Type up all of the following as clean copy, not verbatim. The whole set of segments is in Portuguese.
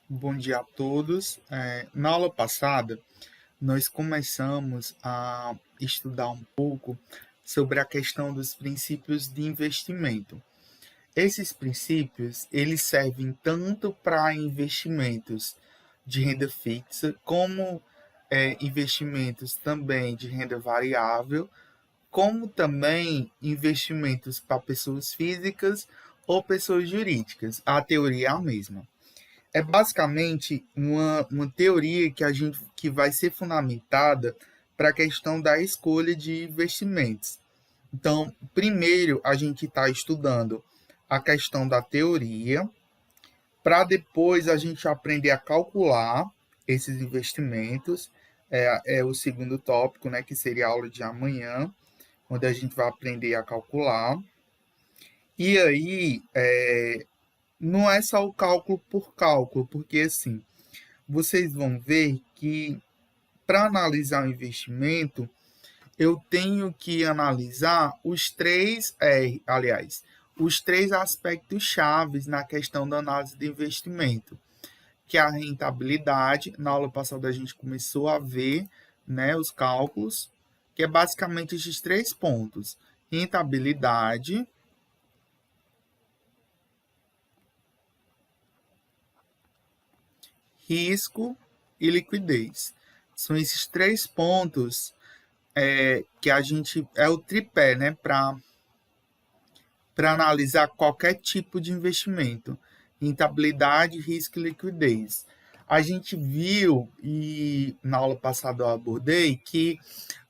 Bom dia a todos. Na aula passada, nós começamos a estudar um pouco sobre a questão dos princípios de investimento. Esses princípios, eles servem tanto para investimentos de renda fixa, como investimentos também de renda variável, como também investimentos para pessoas físicas ou pessoas jurídicas. A teoria é a mesma. É basicamente uma teoria que vai ser fundamentada para a questão da escolha de investimentos. Então, primeiro a gente está estudando a questão da teoria, para depois a gente aprender a calcular esses investimentos. É o segundo tópico, né, que seria a aula de amanhã, onde a gente vai aprender a calcular. E aí, não é só o cálculo por cálculo, porque assim, vocês vão ver que para analisar o investimento, eu tenho que analisar os três R, aliás, os três aspectos chaves na questão da análise de investimento, que é a rentabilidade. Na aula passada a gente começou a ver, né, os cálculos, que é basicamente esses três pontos: rentabilidade, risco e liquidez. São esses três pontos que a gente é o tripé, né, para analisar qualquer tipo de investimento: rentabilidade, risco e liquidez. A gente viu, e na aula passada eu abordei, que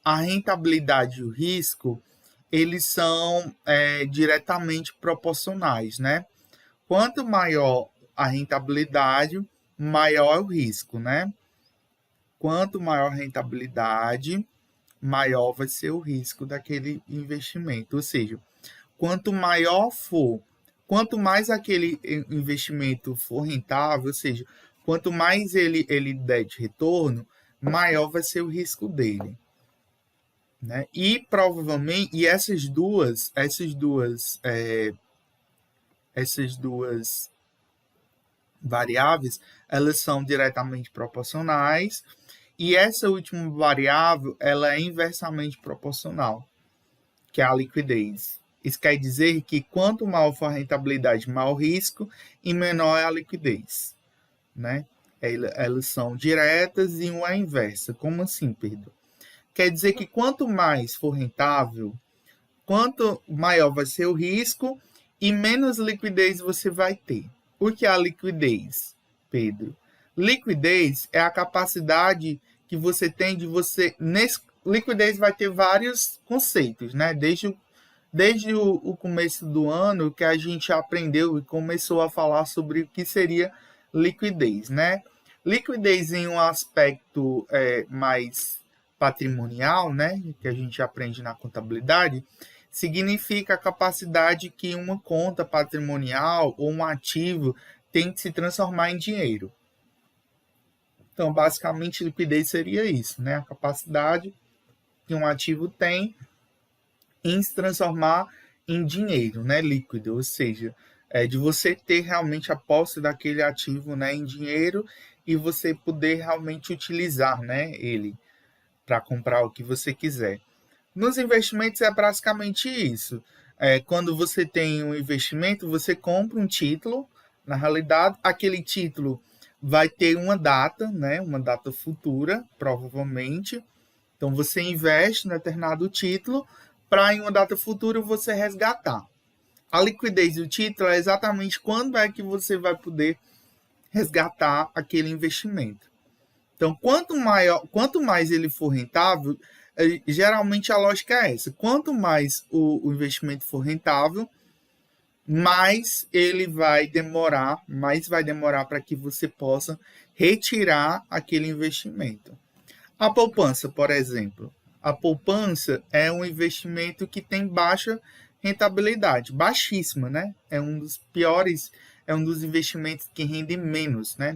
a rentabilidade e o risco, eles são diretamente proporcionais, né? Quanto maior a rentabilidade, maior é o risco, né? Quanto maior a rentabilidade, maior vai ser o risco daquele investimento. Ou seja, quanto maior for, quanto mais aquele investimento for rentável, ou seja, quanto mais ele der de retorno, maior vai ser o risco dele. Né? E provavelmente, e essas duas variáveis, elas são diretamente proporcionais, e essa última variável, ela é inversamente proporcional, que é a liquidez. Isso quer dizer que quanto maior for a rentabilidade, maior o risco e menor é a liquidez. Né? Elas são diretas e uma é inversa. Como assim, Pedro? Quer dizer que quanto mais for rentável, quanto maior vai ser o risco e menos liquidez você vai ter. O que é a liquidez, Pedro? Liquidez é a capacidade que você tem de você. Liquidez vai ter vários conceitos, né? Desde o começo do ano que a gente aprendeu e começou a falar sobre o que seria liquidez, né? Liquidez em um aspecto mais patrimonial, né, que a gente aprende na contabilidade, significa a capacidade que uma conta patrimonial ou um ativo tem de se transformar em dinheiro. Então, basicamente, liquidez seria isso, né? A capacidade que um ativo tem em se transformar em dinheiro, né, líquido, ou seja, de você ter realmente a posse daquele ativo, né, em dinheiro e você poder realmente utilizar, né, ele para comprar o que você quiser. Nos investimentos é basicamente isso. Quando você tem um investimento, você compra um título. Na realidade, aquele título vai ter uma data, né? Uma data futura, provavelmente. Então, você investe em determinado título para, em uma data futura, você resgatar. A liquidez do título é exatamente quando é que você vai poder resgatar aquele investimento. Então, quanto mais ele for rentável, geralmente a lógica é essa: quanto mais o investimento for rentável, mais vai demorar para que você possa retirar aquele investimento. A poupança, por exemplo. A poupança é um investimento que tem baixa rentabilidade, baixíssima, né? É um dos piores, é um dos investimentos que rende menos, né?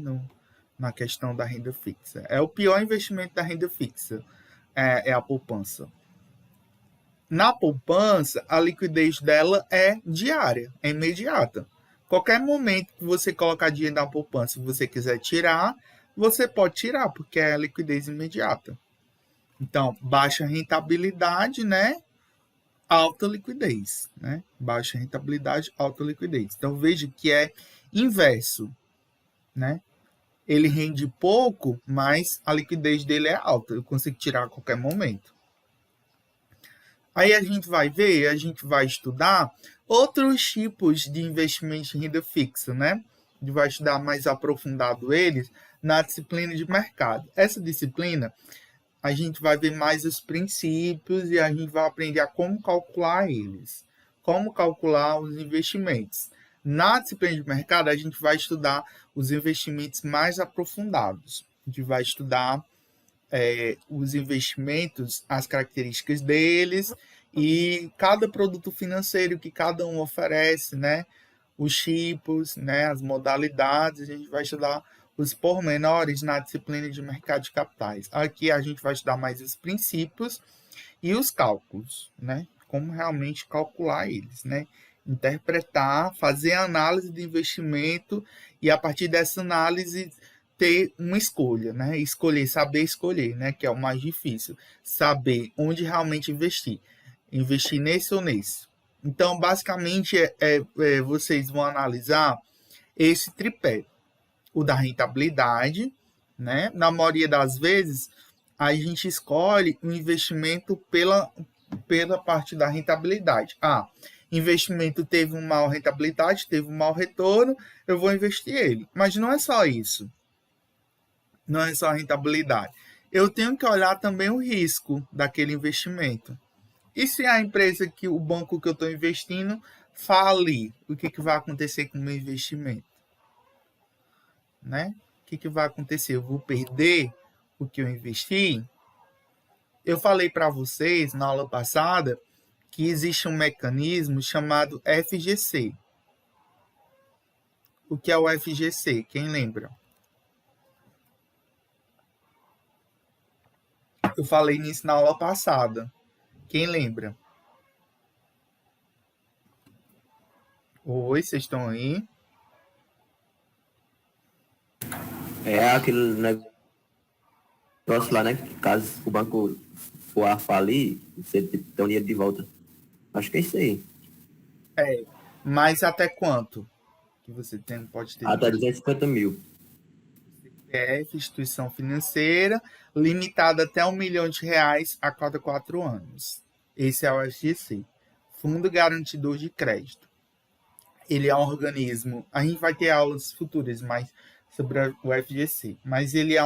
Na questão da renda fixa. É o pior investimento da renda fixa, é a poupança. Na poupança, a liquidez dela é diária, é imediata. Qualquer momento que você colocar dinheiro na poupança, se você quiser tirar, você pode tirar, porque é liquidez imediata. Então, baixa rentabilidade, né? Alta liquidez, né? Baixa rentabilidade, alta liquidez. Então, veja que é inverso, né? Ele rende pouco, mas a liquidez dele é alta. Eu consigo tirar a qualquer momento. Aí a gente vai ver, a gente vai estudar outros tipos de investimento em renda fixa, né? A gente vai estudar mais aprofundado eles na disciplina de mercado. Essa disciplina, a gente vai ver mais os princípios e a gente vai aprender a como calcular eles. Como calcular os investimentos. Na disciplina de mercado, a gente vai estudar os investimentos mais aprofundados. A gente vai estudar os investimentos, as características deles e cada produto financeiro que cada um oferece, né? Os tipos, né? As modalidades, a gente vai estudar os pormenores na disciplina de mercado de capitais. Aqui a gente vai estudar mais os princípios e os cálculos, né? Como realmente calcular eles, né? Interpretar, fazer análise de investimento e a partir dessa análise ter uma escolha, né? Saber escolher, né? Que é o mais difícil. Saber onde realmente investir. Investir nesse ou nesse. Então, basicamente, vocês vão analisar esse tripé. O da rentabilidade, né? Na maioria das vezes, a gente escolhe um investimento pela parte da rentabilidade. Investimento teve uma maior rentabilidade, teve um mau retorno, eu vou investir ele. Mas não é só isso. Não é só a rentabilidade. Eu tenho que olhar também o risco daquele investimento. E se a empresa o banco que eu estou investindo falir, o que vai acontecer com o meu investimento? Né? O que vai acontecer? Eu vou perder o que eu investi? Eu falei para vocês na aula passada que existe um mecanismo chamado FGC. O que é o FGC? Quem lembra? Eu falei nisso na aula passada. Quem lembra? Oi, vocês estão aí? É aquele negócio lá, né? Caso o banco for a falir, você tem o dinheiro de volta. Acho que é isso aí. Mas até quanto que você pode ter? Até 250 mil. CPF, instituição financeira, limitada até R$1 milhão a cada 4 anos. Esse é o FGC, Fundo Garantidor de Crédito. Ele é um organismo, a gente vai ter aulas futuras mais sobre o FGC, mas ele é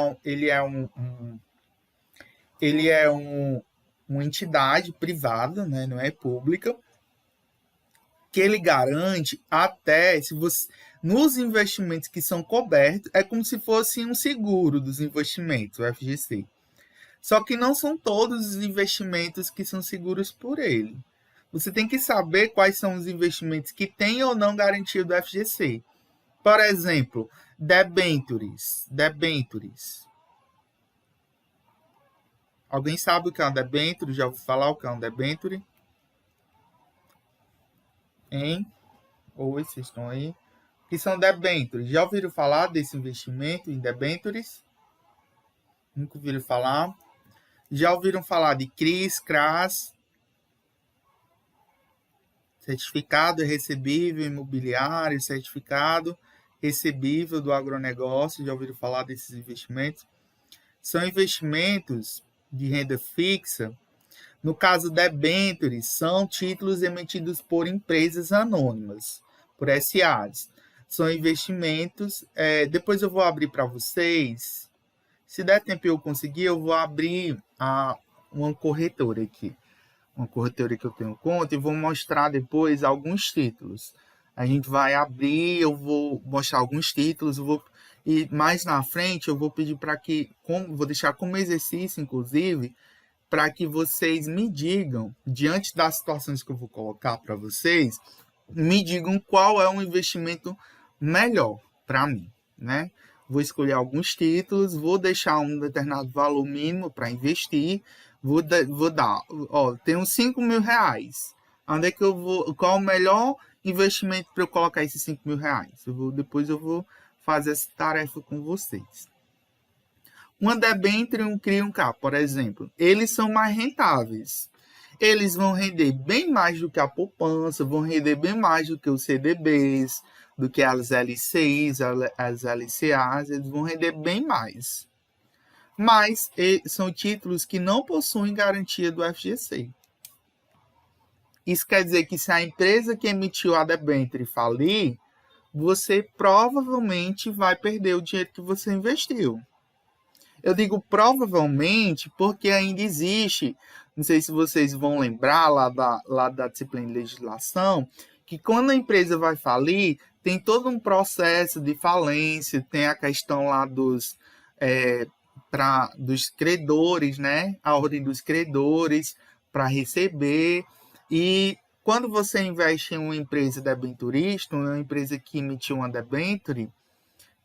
uma entidade privada, né, não é pública, que ele garante até, se você, nos investimentos que são cobertos, é como se fosse um seguro dos investimentos, o FGC. Só que não são todos os investimentos que são seguros por ele. Você tem que saber quais são os investimentos que têm ou não garantia do FGC. Por exemplo, debentures. Alguém sabe o que é um debenture? Já ouviu falar o que é um debenture? Hein? Oi, vocês estão aí? O que são debentures? Já ouviram falar desse investimento em debentures? Nunca ouviram falar? Já ouviram falar de CRIs, CRAS? Certificado recebível imobiliário, certificado recebível do agronegócio. Já ouviram falar desses investimentos? São investimentos de renda fixa. No caso, debentures são títulos emitidos por empresas anônimas, por SAs. São investimentos. Depois eu vou abrir para vocês. Se der tempo eu conseguir, eu vou abrir uma corretora aqui. Uma corretora que eu tenho conta e vou mostrar depois alguns títulos. A gente vai abrir, eu vou mostrar alguns títulos, e mais na frente eu vou pedir para vou deixar como exercício, inclusive, para que vocês me digam, diante das situações que eu vou colocar para vocês, me digam qual é um investimento melhor para mim, né? Vou escolher alguns títulos, vou deixar um determinado valor mínimo para investir, vou dar, tenho R$5.000, onde é que eu vou, qual é o melhor investimento para eu colocar esses 5 mil reais? Depois eu vou fazer essa tarefa com vocês. Uma debênture e um CRI e um CRA, por exemplo, eles são mais rentáveis. Eles vão render bem mais do que a poupança, vão render bem mais do que os CDBs, do que as LCIs, as LCAs, eles vão render bem mais. Mas são títulos que não possuem garantia do FGC. Isso quer dizer que se a empresa que emitiu a debênture falir, você provavelmente vai perder o dinheiro que você investiu. Eu digo provavelmente porque ainda existe, não sei se vocês vão lembrar lá da disciplina de legislação, que quando a empresa vai falir, tem todo um processo de falência, tem a questão lá dos credores, né? A ordem dos credores para receber. E quando você investe em uma empresa debenturista, uma empresa que emitiu uma debenture,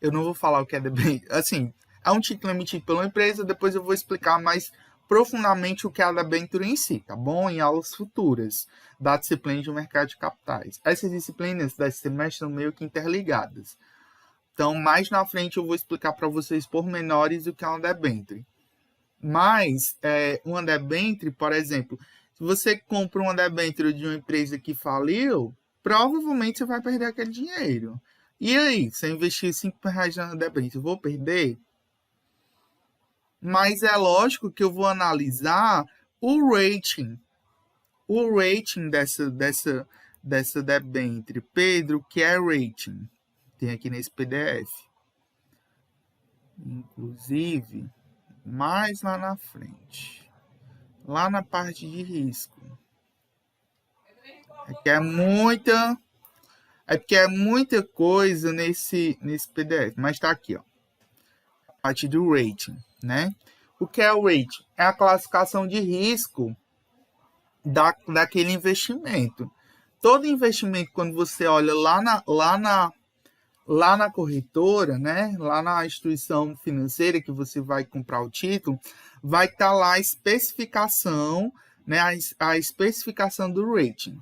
eu não vou falar o que é debenture, assim, é um título emitido pela empresa, depois eu vou explicar mais profundamente o que é a debenture em si, tá bom? Em aulas futuras da disciplina de mercado de capitais. Essas disciplinas desse semestre são meio que interligadas. Então, mais na frente eu vou explicar para vocês pormenores o que é uma debenture. Mas, uma debenture, por exemplo, se você compra uma debênture de uma empresa que faliu, provavelmente você vai perder aquele dinheiro. E aí, se eu investir 5 reais na debênture, eu vou perder? Mas é lógico que eu vou analisar o rating. O rating dessa debênture. Pedro, o que é rating? Tem aqui nesse PDF. Inclusive, mais lá na frente. Lá na parte de risco. É porque é muita coisa nesse PDF. Mas está aqui, ó. A parte do rating, né? O que é o rating? É a classificação de risco daquele investimento. Todo investimento, quando você olha lá na corretora, né? Lá na instituição financeira que você vai comprar o título, vai estar lá a especificação, né? A especificação do rating.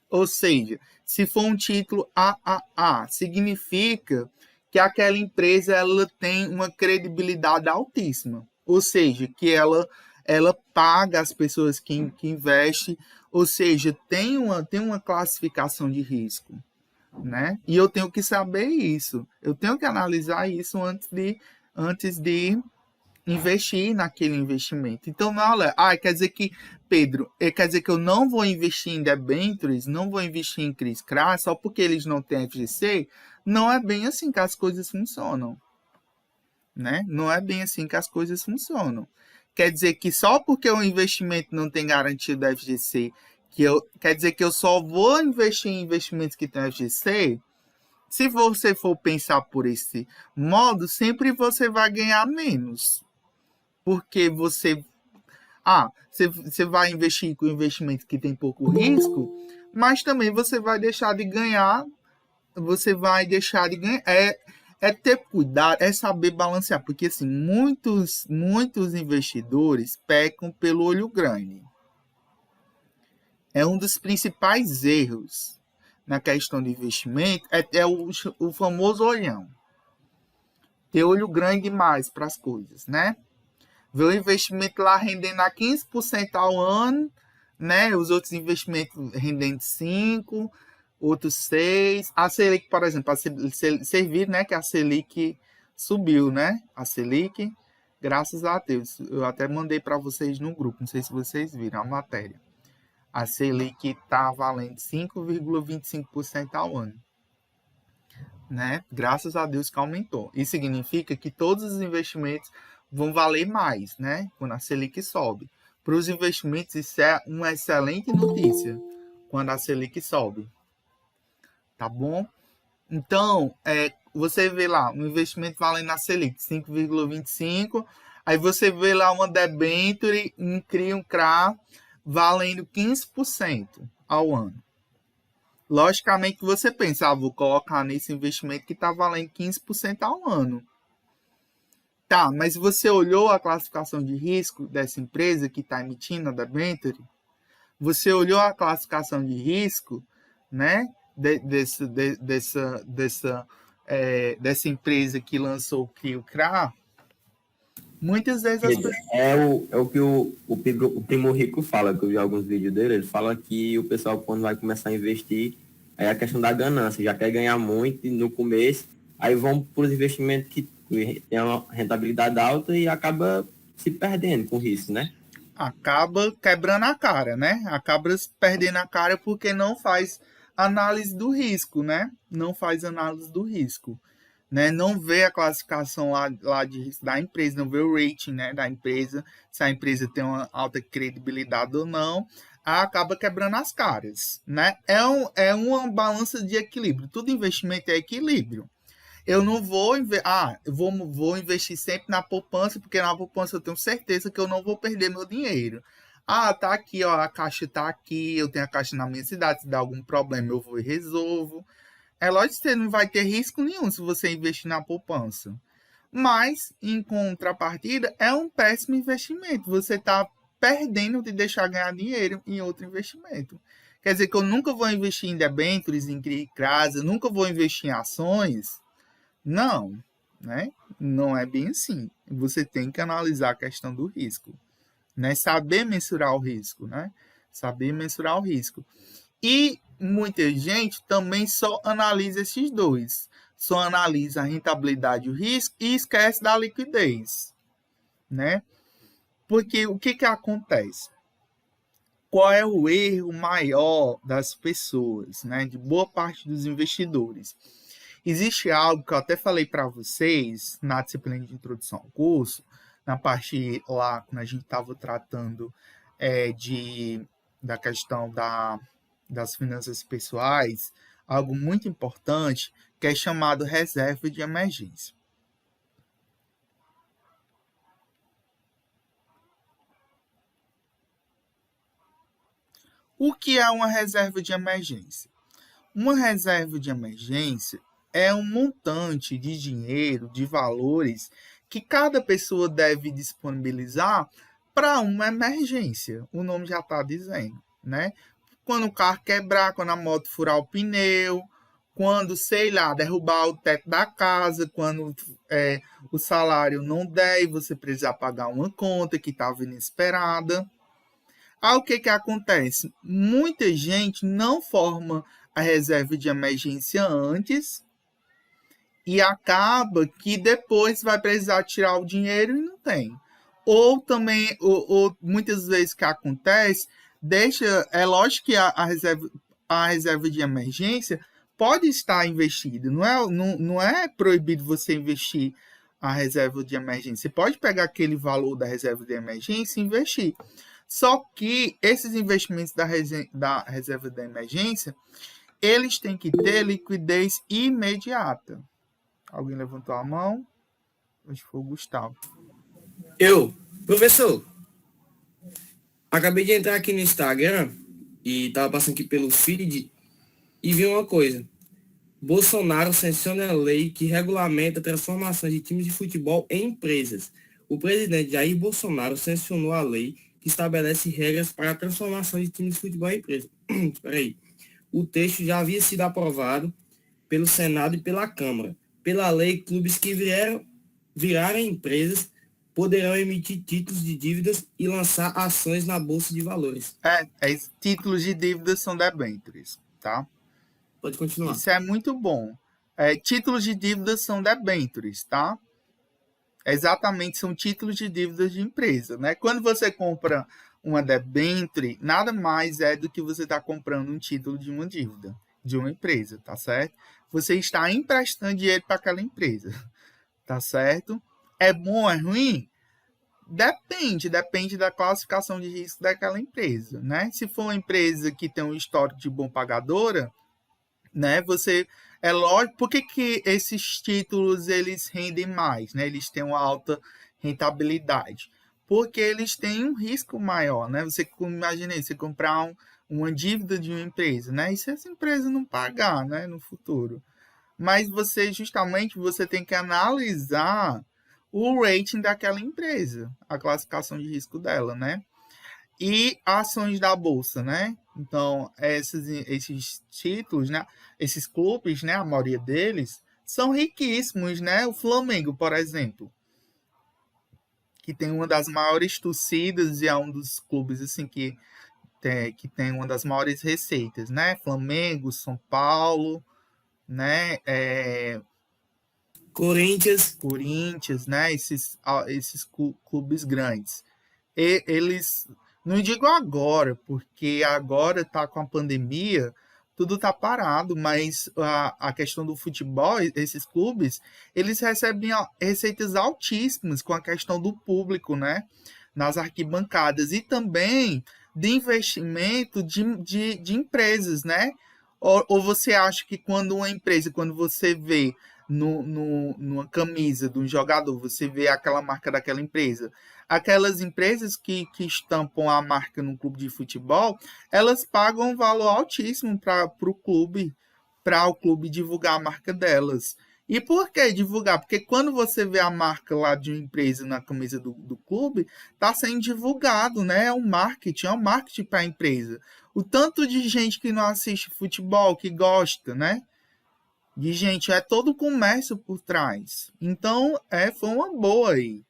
Ou seja, se for um título AAA, significa que aquela empresa ela tem uma credibilidade altíssima. Ou seja, que ela paga as pessoas que investem, ou seja, tem uma classificação de risco, né? E eu tenho que saber isso. Eu tenho que analisar isso antes de investir naquele investimento. Então, olha, quer dizer que, Pedro, quer dizer que eu não vou investir em debentures, não vou investir em CRIs CRA só porque eles não têm FGC? Não é bem assim que as coisas funcionam, né? Não é bem assim que as coisas funcionam. Quer dizer que só porque o investimento não tem garantia do FGC, quer dizer que eu só vou investir em investimentos que têm FGC? Se você for pensar por esse modo, sempre você vai ganhar menos. Porque você vai investir com investimentos que tem pouco risco, mas também você vai deixar de ganhar. É ter cuidado, é saber balancear, porque assim, muitos investidores pecam pelo olho grande. É um dos principais erros na questão de investimento, é o famoso olhão. Ter olho grande demais para as coisas, né? Ver o investimento lá rendendo a 15% ao ano, né? Os outros investimentos rendendo 5%, outros 6%. A Selic, por exemplo, servir, né? Que a Selic subiu, né? A Selic, graças a Deus. Eu até mandei para vocês no grupo, não sei se vocês viram a matéria. A Selic está valendo 5,25% ao ano, né? Graças a Deus que aumentou. Isso significa que todos os investimentos vão valer mais, né? Quando a Selic sobe. Para os investimentos, isso é uma excelente notícia quando a Selic sobe. Tá bom? Então, você vê lá um investimento valendo a Selic 5,25%, aí você vê lá uma debênture, um CRI, um CRA, valendo 15% ao ano. Logicamente, você pensa, vou colocar nesse investimento que está valendo 15% ao ano. Tá, mas você olhou a classificação de risco dessa empresa que está emitindo a debênture? Você olhou a classificação de risco, né, dessa empresa que lançou o CRIO-CRA, muitas vezes as pessoas... É o que o Primo Rico fala, que eu vi alguns vídeos dele, ele fala que o pessoal, quando vai começar a investir, é a questão da ganância, já quer ganhar muito no começo, aí vão para os investimentos que tem uma rentabilidade alta e acaba se perdendo com risco, né? Acaba quebrando a cara, né? Acaba perdendo a cara porque não faz análise do risco, né? Não faz análise do risco, né? Não vê a classificação lá de risco da empresa, não vê o rating, né, da empresa, se a empresa tem uma alta credibilidade ou não, acaba quebrando as caras, né? É uma balança de equilíbrio. Todo investimento é equilíbrio. Eu não vou vou investir sempre na poupança, porque na poupança eu tenho certeza que eu não vou perder meu dinheiro. Tá aqui, ó, a caixa tá aqui, eu tenho a caixa na minha cidade, se dá algum problema eu vou e resolvo. É lógico que você não vai ter risco nenhum se você investir na poupança. Mas, em contrapartida, é um péssimo investimento. Você está perdendo de deixar ganhar dinheiro em outro investimento. Quer dizer que eu nunca vou investir em debêntures, em CRIs, eu nunca vou investir em ações. Não, né? Não é bem assim. Você tem que analisar a questão do risco, né? Saber mensurar o risco, né? Saber mensurar o risco. E muita gente também só analisa esses dois. Só analisa a rentabilidade e o risco e esquece da liquidez, né? Porque o que acontece? Qual é o erro maior das pessoas, né? De boa parte dos investidores? Existe algo que eu até falei para vocês na disciplina de introdução ao curso, na parte lá, quando a gente estava tratando da questão das finanças pessoais, algo muito importante, que é chamado reserva de emergência. O que é uma reserva de emergência? Uma reserva de emergência é um montante de dinheiro, de valores, que cada pessoa deve disponibilizar para uma emergência. O nome já está dizendo, né? Quando o carro quebrar, quando a moto furar o pneu, quando, sei lá, derrubar o teto da casa, quando o salário não der e você precisar pagar uma conta que estava inesperada. O que acontece? Muita gente não forma a reserva de emergência antes e acaba que depois vai precisar tirar o dinheiro e não tem. Ou também, ou muitas vezes que acontece, é lógico que a reserva de emergência pode estar investida. Não é proibido você investir a reserva de emergência. Você pode pegar aquele valor da reserva de emergência e investir. Só que esses investimentos da reserva de emergência, eles têm que ter liquidez imediata. Alguém levantou a mão? Acho que foi o Gustavo. Professor, acabei de entrar aqui no Instagram e tava passando aqui pelo feed e vi uma coisa. Bolsonaro sanciona a lei que regulamenta a transformação de times de futebol em empresas. O presidente Jair Bolsonaro sancionou a lei que estabelece regras para a transformação de times de futebol em empresas. O texto já havia sido aprovado pelo Senado e pela Câmara. Pela lei, clubes que virarem empresas poderão emitir títulos de dívidas e lançar ações na Bolsa de Valores. Títulos de dívidas são debêntures, tá? Pode continuar. Isso é muito bom. Títulos de dívidas são debêntures, tá? Exatamente, são títulos de dívidas de empresa, né? Quando você compra uma debênture, nada mais é do que você está comprando um título de uma dívida de uma empresa, tá certo? Você está emprestando dinheiro para aquela empresa, tá certo? É bom, é ruim? Depende da classificação de risco daquela empresa, né? Se for uma empresa que tem um histórico de bom pagadora, né? É lógico, por que esses títulos eles rendem mais, né? Eles têm uma alta rentabilidade, porque eles têm um risco maior, né? Imagine você comprar uma dívida de uma empresa, né? E se essa empresa não pagar, né, no futuro? Mas você tem que analisar o rating daquela empresa, a classificação de risco dela, né? E ações da bolsa, né? Então, esses títulos, né? Esses clubes, né? A maioria deles são riquíssimos, né? O Flamengo, por exemplo, que tem uma das maiores torcidas e é um dos clubes assim que tem uma das maiores receitas, né? Flamengo, São Paulo, né? Corinthians. Corinthians, né? Esses clubes grandes. E eles, não digo agora, porque agora tá com a pandemia, tudo tá parado, mas a questão do futebol, esses clubes, eles recebem receitas altíssimas com a questão do público, né? Nas arquibancadas e também de investimento de empresas, né? Ou você acha que quando você vê numa camisa de um jogador, você vê aquela marca daquela empresa. Aquelas empresas que estampam a marca no clube de futebol, elas pagam um valor altíssimo para o clube divulgar a marca delas. E por que divulgar? Porque quando você vê a marca lá de uma empresa na camisa do clube, está sendo divulgado, né? É um marketing para a empresa. O tanto de gente que não assiste futebol, que gosta, né? De gente, é todo o comércio por trás. Então, foi uma boa aí,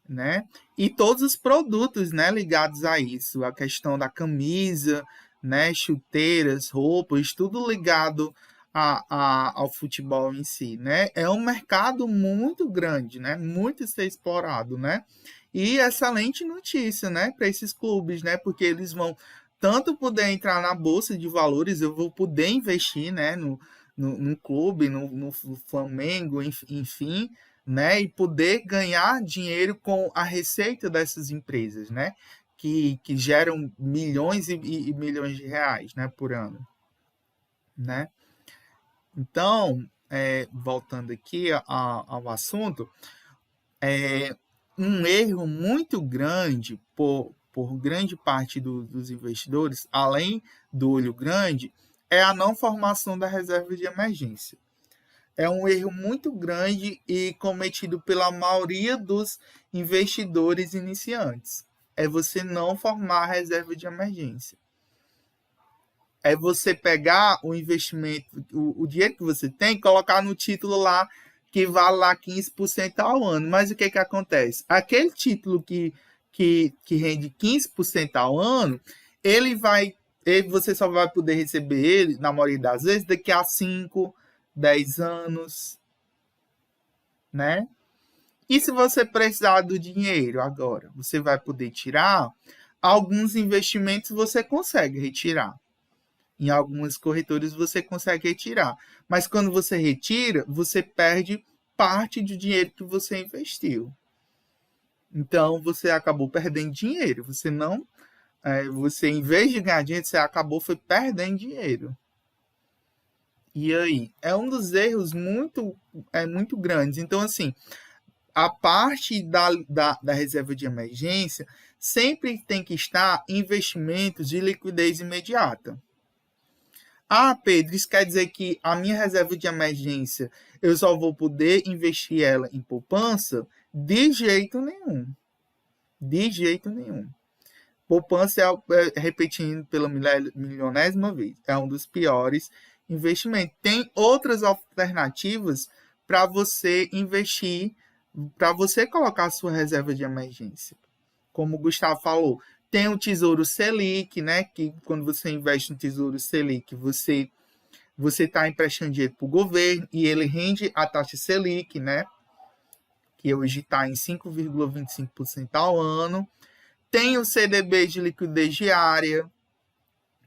né? E todos os produtos, né, ligados a isso, a questão da camisa, né, chuteiras, roupas, tudo ligado ao futebol em si, né? É um mercado muito grande, né? Muito a ser explorado, né? E excelente notícia, né, para esses clubes, né? Porque eles vão tanto poder entrar na bolsa de valores, eu vou poder investir, né, no clube, no Flamengo, enfim, né, e poder ganhar dinheiro com a receita dessas empresas, né, que geram milhões e milhões de reais, né, por ano, né. Então, voltando aqui ao assunto, um erro muito grande por grande parte dos investidores, além do olho grande, é a não formação da reserva de emergência. É um erro muito grande e cometido pela maioria dos investidores iniciantes. É você não formar a reserva de emergência. É você pegar o investimento, o dinheiro que você tem, e colocar no título lá, que vale lá 15% ao ano. Mas o que acontece? Aquele título que rende 15% ao ano, você só vai poder receber ele, na maioria das vezes, daqui a 5, 10 anos, né? E se você precisar do dinheiro agora, você vai poder tirar. Alguns investimentos você consegue retirar. Em algumas corretoras você consegue retirar. Mas quando você retira, você perde parte do dinheiro que você investiu. Então, você acabou perdendo dinheiro. Você, em vez de ganhar dinheiro, você acabou perdendo dinheiro. E aí? É um dos erros muito grandes. Então, assim, a parte da reserva de emergência sempre tem que estar em investimentos de liquidez imediata. Ah, Pedro, isso quer dizer que a minha reserva de emergência eu só vou poder investir ela em poupança? De jeito nenhum. De jeito nenhum. Poupança, repetindo pela milionésima vez, é um dos piores investimentos. Tem outras alternativas para você investir, para você colocar a sua reserva de emergência. Como o Gustavo falou, tem o Tesouro Selic, né? Que quando você investe no Tesouro Selic, você está emprestando dinheiro para o governo e ele rende a taxa Selic, né? Que hoje está em 5,25% ao ano. Tem o CDB de liquidez diária,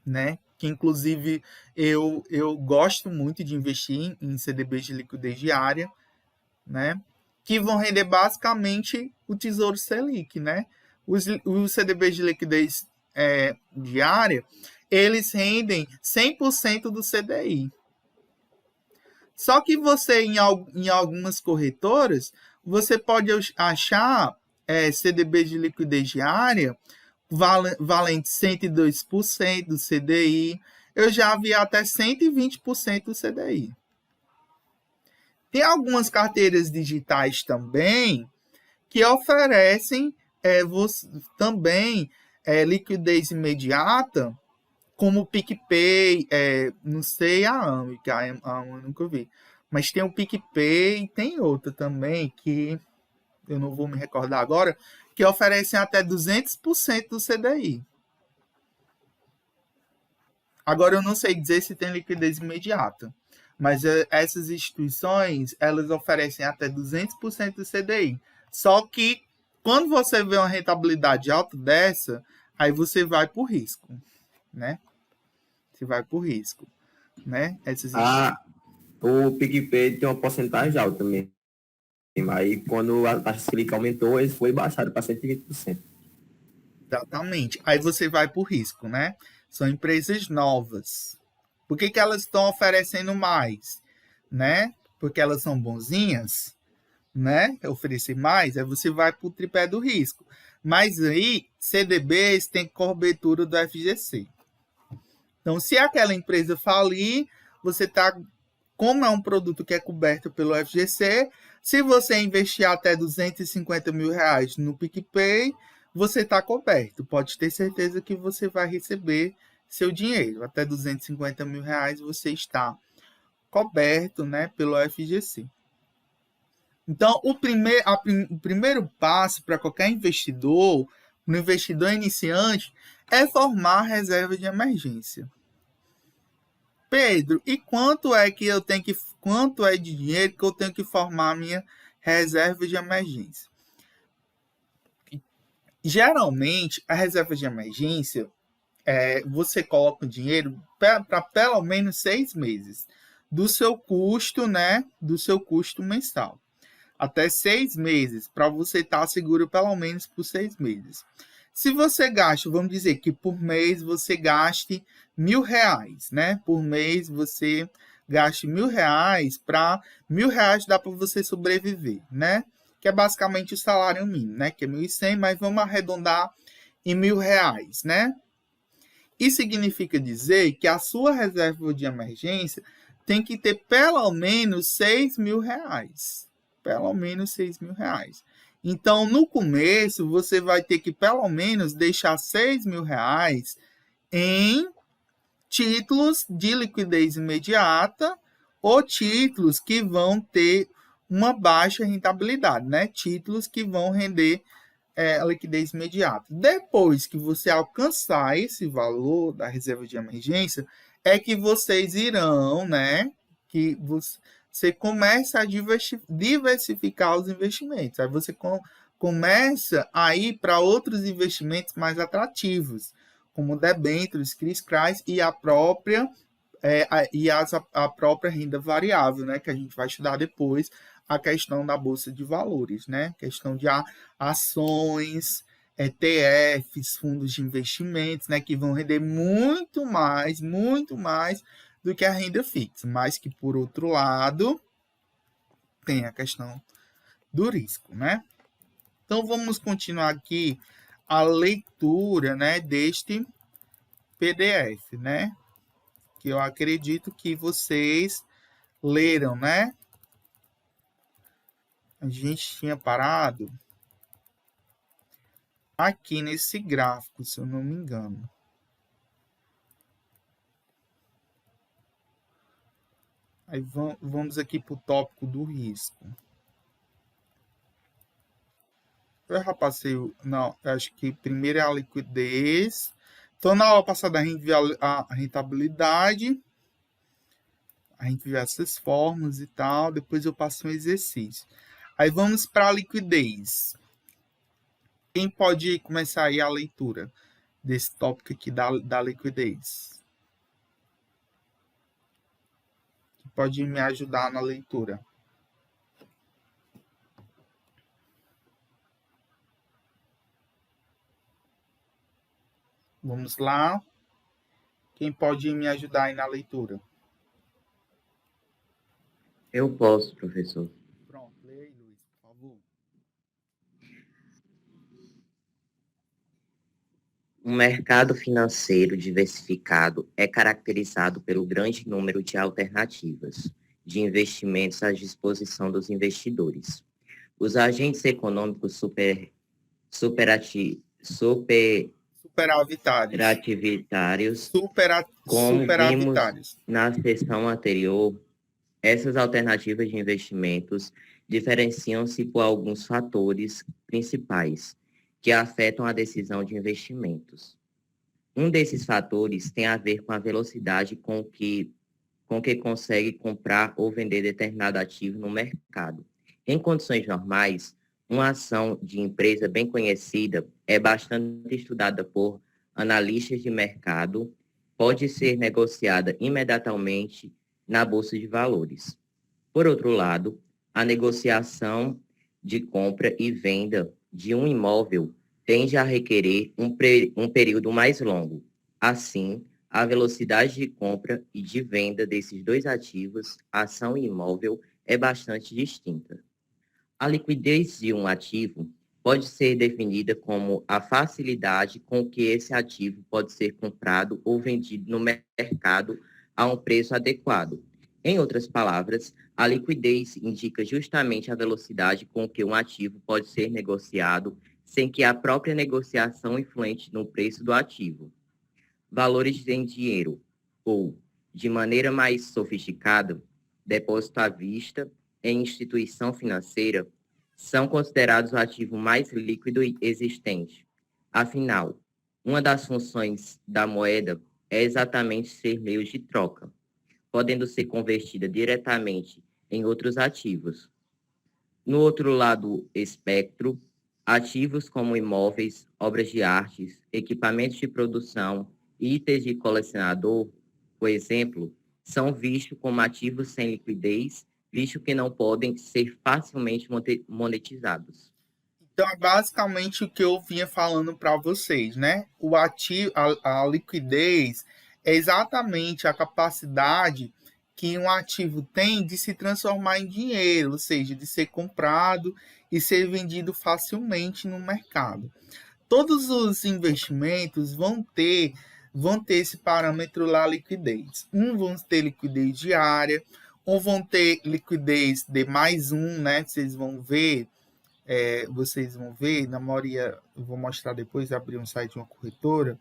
né? Que inclusive eu gosto muito de investir em CDBs de liquidez diária, né? Que vão render basicamente o Tesouro Selic, né? Os CDBs de liquidez diária, eles rendem 100% do CDI. Só que você, em algumas corretoras, você pode achar CDBs de liquidez diária valente 102% do CDI. Eu já vi até 120% do CDI. Tem algumas carteiras digitais também que oferecem também liquidez imediata como o PicPay, não sei a AME, que a AME eu nunca vi. Mas tem o PicPay e tem outra também, que eu não vou me recordar agora, que oferecem até 200% do CDI. Agora, eu não sei dizer se tem liquidez imediata, mas essas instituições, elas oferecem até 200% do CDI. Só que, quando você vê uma rentabilidade alta dessa, aí você vai por risco, né? Você vai por risco, né? O PicPay tem uma porcentagem alta também. Aí, quando a taxa Selic aumentou, ele foi baixado para 120%. Exatamente. Aí você vai por risco, né? São empresas novas. Por que elas estão oferecendo mais? Né? Porque elas são bonzinhas, né? Oferecer mais, aí você vai para o tripé do risco. Mas aí, CDBs tem cobertura do FGC. Então, se aquela empresa falir, você está, como é um produto que é coberto pelo FGC, se você investir até 250 mil reais no PicPay, você está coberto. Pode ter certeza que você vai receber seu dinheiro. Até 250 mil reais você está coberto, né, pelo FGC. Então, o primeiro passo para qualquer investidor, um investidor iniciante, é formar reserva de emergência. Pedro, e quanto é de dinheiro que eu tenho que formar minha reserva de emergência? Geralmente, a reserva de emergência, você coloca o dinheiro para pelo menos 6 meses do seu custo, né? Do seu custo mensal. Até 6 meses, para você estar seguro pelo menos por 6 meses. Se você gasta, vamos dizer que por mês você gaste R$1.000, né? Por mês você gaste R$1.000, para R$1.000 dá para você sobreviver, né? Que é basicamente o salário mínimo, né? Que é 1.100, mas vamos arredondar em R$1.000, né? Isso significa dizer que a sua reserva de emergência tem que ter pelo menos R$6.000. Pelo menos R$6.000. Então, no começo, você vai ter que pelo menos deixar R$6.000 em títulos de liquidez imediata ou títulos que vão ter uma baixa rentabilidade, né? Títulos que vão render a liquidez imediata. Depois que você alcançar esse valor da reserva de emergência, é que vocês irão, né? Que você começa a diversificar os investimentos. Aí você começa a ir para outros investimentos mais atrativos, como debêntures, CRIs e a própria a própria renda variável, né, que a gente vai estudar depois, a questão da bolsa de valores, né, questão de ações, ETFs, fundos de investimentos, né, que vão render muito mais do que a renda fixa, mas que, por outro lado, tem a questão do risco, né? Então, vamos continuar aqui a leitura, né, deste PDF, né? Que eu acredito que vocês leram, né? A gente tinha parado aqui nesse gráfico, se eu não me engano. Aí vamos aqui para o tópico do risco. Eu já passei, não, acho que primeiro é a liquidez. Então, na aula passada, a gente viu a rentabilidade. A gente viu essas formas e tal. Depois eu passo um exercício. Aí vamos para a liquidez. Quem pode começar aí a leitura desse tópico aqui da liquidez? Que pode me ajudar na leitura? Vamos lá. Quem pode me ajudar aí na leitura? Eu posso, professor. Pronto, leia aí, Luiz, por favor. O mercado financeiro diversificado é caracterizado pelo grande número de alternativas de investimentos à disposição dos investidores. Os agentes econômicos Superavitários. Superavitários. Supera, Como vimos superavitários. na sessão anterior, essas alternativas de investimentos diferenciam-se por alguns fatores principais que afetam a decisão de investimentos. Um desses fatores tem a ver com a velocidade com que consegue comprar ou vender determinado ativo no mercado. Em condições normais, uma ação de empresa bem conhecida é bastante estudada por analistas de mercado, pode ser negociada imediatamente na Bolsa de Valores. Por outro lado, a negociação de compra e venda de um imóvel tende a requerer um período mais longo. Assim, a velocidade de compra e de venda desses dois ativos, ação e imóvel, é bastante distinta. A liquidez de um ativo pode ser definida como a facilidade com que esse ativo pode ser comprado ou vendido no mercado a um preço adequado. Em outras palavras, a liquidez indica justamente a velocidade com que um ativo pode ser negociado sem que a própria negociação influente no preço do ativo. Valores em dinheiro ou, de maneira mais sofisticada, depósito à vista em instituição financeira são considerados o ativo mais líquido existente. Afinal, uma das funções da moeda é exatamente ser meio de troca, podendo ser convertida diretamente em outros ativos. No outro lado do espectro, ativos como imóveis, obras de artes, equipamentos de produção, itens de colecionador, por exemplo, são vistos como ativos sem liquidez, visto que não podem ser facilmente monetizados. Então, é basicamente o que eu vinha falando para vocês, né? O ativo, a liquidez é exatamente a capacidade que um ativo tem de se transformar em dinheiro, ou seja, de ser comprado e ser vendido facilmente no mercado. Todos os investimentos vão ter esse parâmetro lá, liquidez. Vão ter liquidez diária, ou vão ter liquidez de mais um, né? Vocês vão ver, na maioria, eu vou mostrar depois, abrir um site de uma corretora,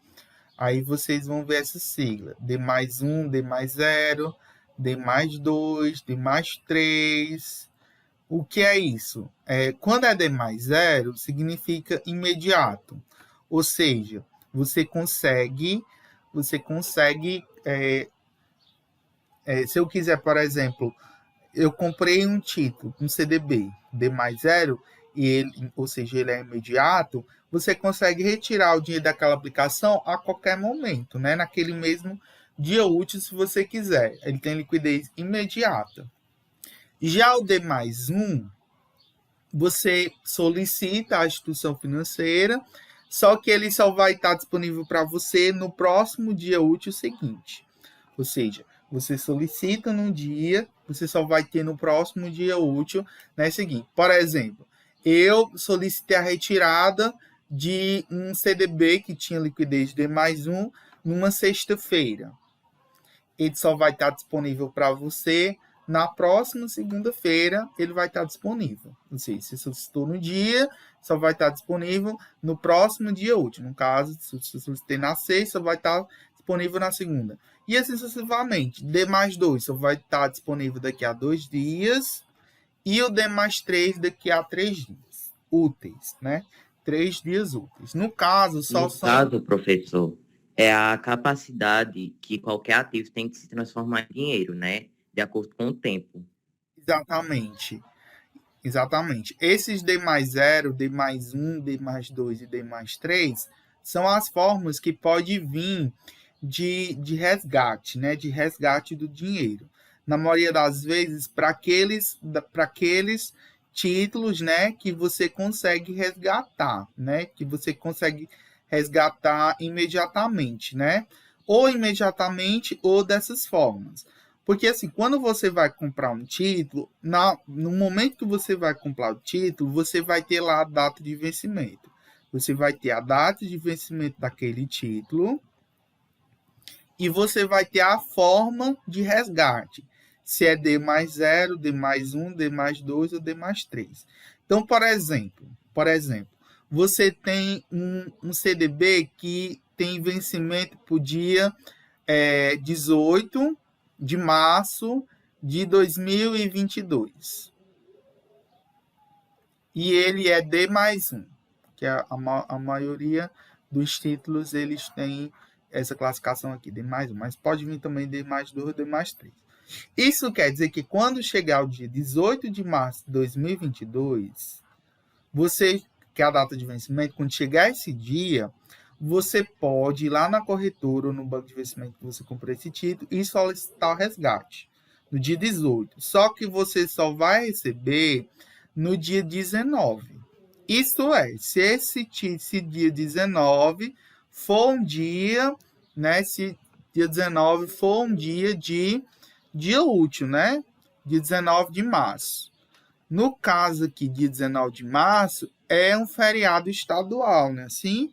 aí vocês vão ver essa sigla, D mais 1, D mais 0, D mais 2, D mais 3. O que é isso? Quando é D mais 0, significa imediato, ou seja, você consegue se eu quiser, por exemplo, eu comprei um título, um CDB, D mais 0, ou seja, ele é imediato, você consegue retirar o dinheiro daquela aplicação a qualquer momento, né? Naquele mesmo dia útil, se você quiser. Ele tem liquidez imediata. Já o D mais 1, você solicita à instituição financeira, só que ele só vai estar disponível para você no próximo dia útil seguinte. Ou seja, você solicita num dia, você só vai ter no próximo dia útil, né, seguinte. Por exemplo, eu solicitei a retirada de um CDB que tinha liquidez de mais um numa sexta-feira. Ele só vai estar disponível para você na próxima segunda-feira, ele vai estar disponível. Ou seja, se solicitou no dia, só vai estar disponível no próximo dia útil. No caso, se você solicitei na sexta, só vai estar disponível na segunda. E assim sucessivamente. D mais 2 só vai estar disponível daqui a 2 dias. E o D mais 3 daqui a 3 dias úteis, né? 3 dias úteis. No caso, professor, é a capacidade que qualquer ativo tem de se transformar em dinheiro, né? De acordo com o tempo. Exatamente. Esses D mais 0, D mais 1, D mais 2 e D mais 3 são as fórmulas que pode vir de resgate, né? De resgate do dinheiro. Na maioria das vezes, para aqueles títulos, né, que você consegue resgatar, né? Que você consegue resgatar imediatamente, né? Ou imediatamente ou dessas formas. Porque, assim, quando você vai comprar um título, no momento que você vai comprar o título, você vai ter lá a data de vencimento. Você vai ter a data de vencimento daquele título e você vai ter a forma de resgate. Se é D mais 0, D mais 1, D mais 2 ou D mais 3. Então, por exemplo, você tem um CDB que tem vencimento para o dia 18 de março de 2022. E ele é D+1, que a maioria dos títulos eles têm essa classificação aqui, D+1, mas pode vir também D+2, D+3. Isso quer dizer que quando chegar o dia 18 de março de 2022, que é a data de vencimento, quando chegar esse dia, você pode ir lá na corretora ou no banco de investimento que você comprou esse título e solicitar o resgate no dia 18. Só que você só vai receber no dia 19. Isso é, se esse dia 19 for um dia, né? Se dia 19 for um dia útil, né? Dia 19 de março. No caso aqui, dia 19 de março, é um feriado estadual, né? Assim,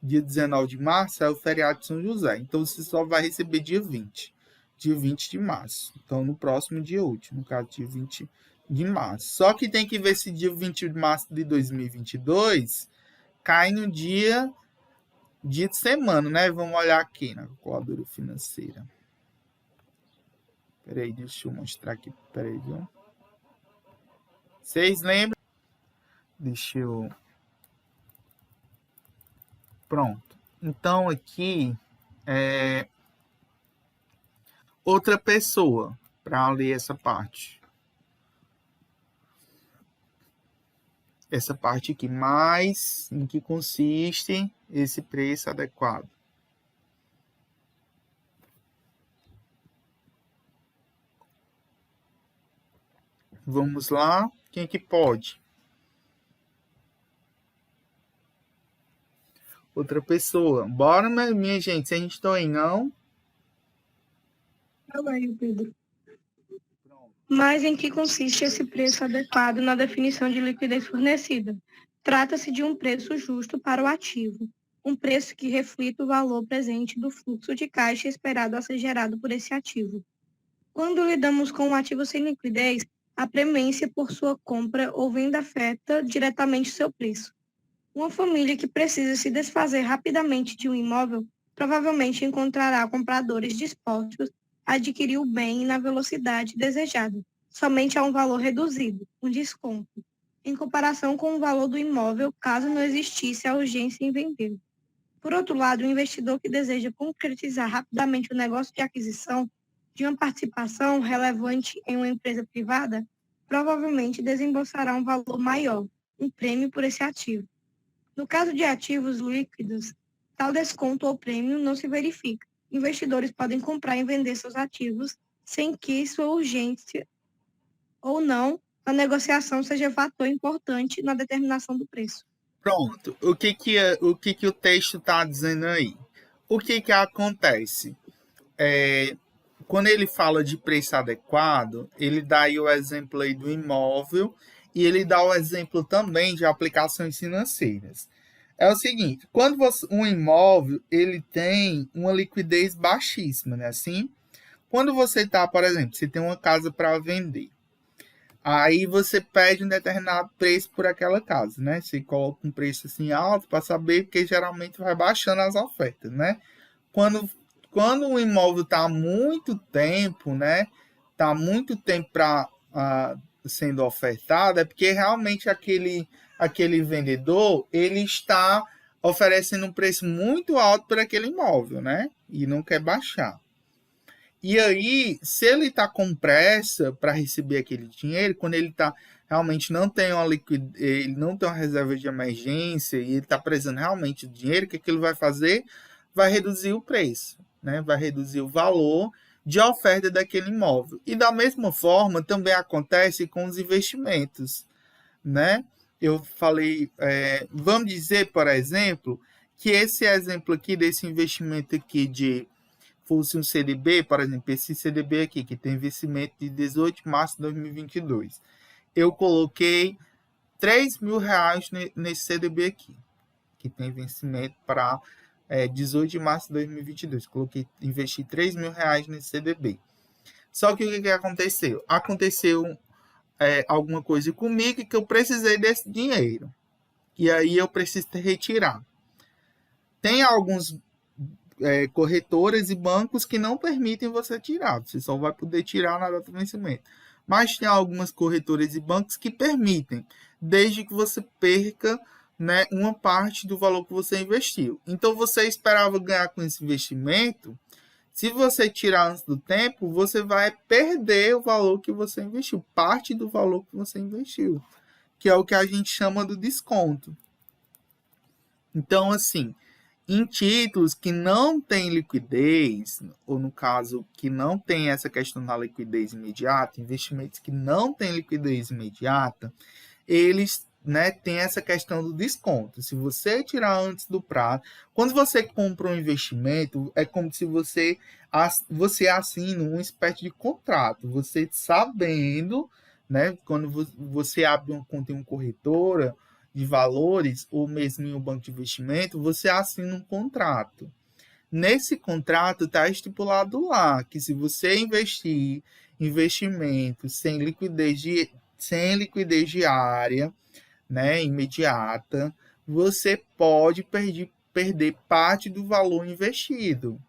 dia 19 de março é o feriado de São José. Então, você só vai receber dia 20 de março. Então, no próximo dia útil, no caso, dia 20 de março. Só que tem que ver se dia 20 de março de 2022 cai no dia de semana, né? Vamos olhar aqui na calculadora financeira. Peraí, deixa eu mostrar aqui. Peraí, viu? Vocês lembram? Deixa eu... Pronto. Então, aqui outra pessoa para ler essa parte. Essa parte aqui, mais em que consiste esse preço adequado. Vamos lá. Quem que pode? Outra pessoa. Bora, minha gente. Se a gente está aí, não? Fala aí, Pedro. Mas em que consiste esse preço adequado na definição de liquidez fornecida? Trata-se de um preço justo para o ativo, um preço que reflita o valor presente do fluxo de caixa esperado a ser gerado por esse ativo. Quando lidamos com um ativo sem liquidez, a premência por sua compra ou venda afeta diretamente o seu preço. Uma família que precisa se desfazer rapidamente de um imóvel provavelmente encontrará compradores dispostos a adquirir o bem na velocidade desejada, somente a um valor reduzido, um desconto, em comparação com o valor do imóvel, caso não existisse a urgência em vender. Por outro lado, o investidor que deseja concretizar rapidamente o negócio de aquisição de uma participação relevante em uma empresa privada, provavelmente desembolsará um valor maior, um prêmio por esse ativo. No caso de ativos líquidos, tal desconto ou prêmio não se verifica. Investidores podem comprar e vender seus ativos sem que sua urgência ou não na negociação seja fator importante na determinação do preço. Pronto. O que o texto está dizendo aí? O que acontece? Quando ele fala de preço adequado, ele dá aí o exemplo aí do imóvel e ele dá o exemplo também de aplicações financeiras. É o seguinte, quando um imóvel ele tem uma liquidez baixíssima, né? Assim, quando você tá, por exemplo, você tem uma casa para vender, aí você pede um determinado preço por aquela casa, né? Você coloca um preço assim alto para saber, porque geralmente vai baixando as ofertas, né? Quando o imóvel está há muito tempo, né? Tá muito tempo sendo ofertado, é porque realmente aquele vendedor ele está oferecendo um preço muito alto para aquele imóvel, né? E não quer baixar. E aí, se ele está com pressa para receber aquele dinheiro, quando ele realmente não tem ele não tem uma reserva de emergência e ele está precisando realmente de dinheiro, o que ele vai fazer? Vai reduzir o preço, né? Vai reduzir o valor de oferta daquele imóvel. E da mesma forma também acontece com os investimentos, né? Eu falei, vamos dizer, por exemplo, que esse exemplo aqui desse investimento aqui fosse um CDB, por exemplo, esse CDB aqui, que tem vencimento de 18 de março de 2022. Eu coloquei R$3.000 nesse CDB aqui, que tem vencimento para 18 de março de 2022. Investi R$3.000 nesse CDB. Só que o que aconteceu? Aconteceu alguma coisa comigo que eu precisei desse dinheiro. E aí eu preciso retirar. Tem alguns corretoras e bancos que não permitem você tirar. Você só vai poder tirar na data de vencimento. Mas tem algumas corretoras e bancos que permitem, desde que você perca, né, uma parte do valor que você investiu. Então, você esperava ganhar com esse investimento. Se você tirar antes do tempo, você vai perder o valor que você investiu, parte do valor que você investiu, que é o que a gente chama do desconto. Então, assim, em títulos que não têm liquidez, ou no caso, que não tem essa questão da liquidez imediata, investimentos que não têm liquidez imediata, eles, né, têm essa questão do desconto. Se você tirar antes do prazo, quando você compra um investimento, é como se você assina uma espécie de contrato, você sabendo, né, quando você abre uma conta em uma corretora de valores, ou mesmo em um banco de investimento, você assina um contrato. Nesse contrato está estipulado lá que se você investir investimentos sem liquidez diária, né, imediata, você pode perder parte do valor investido,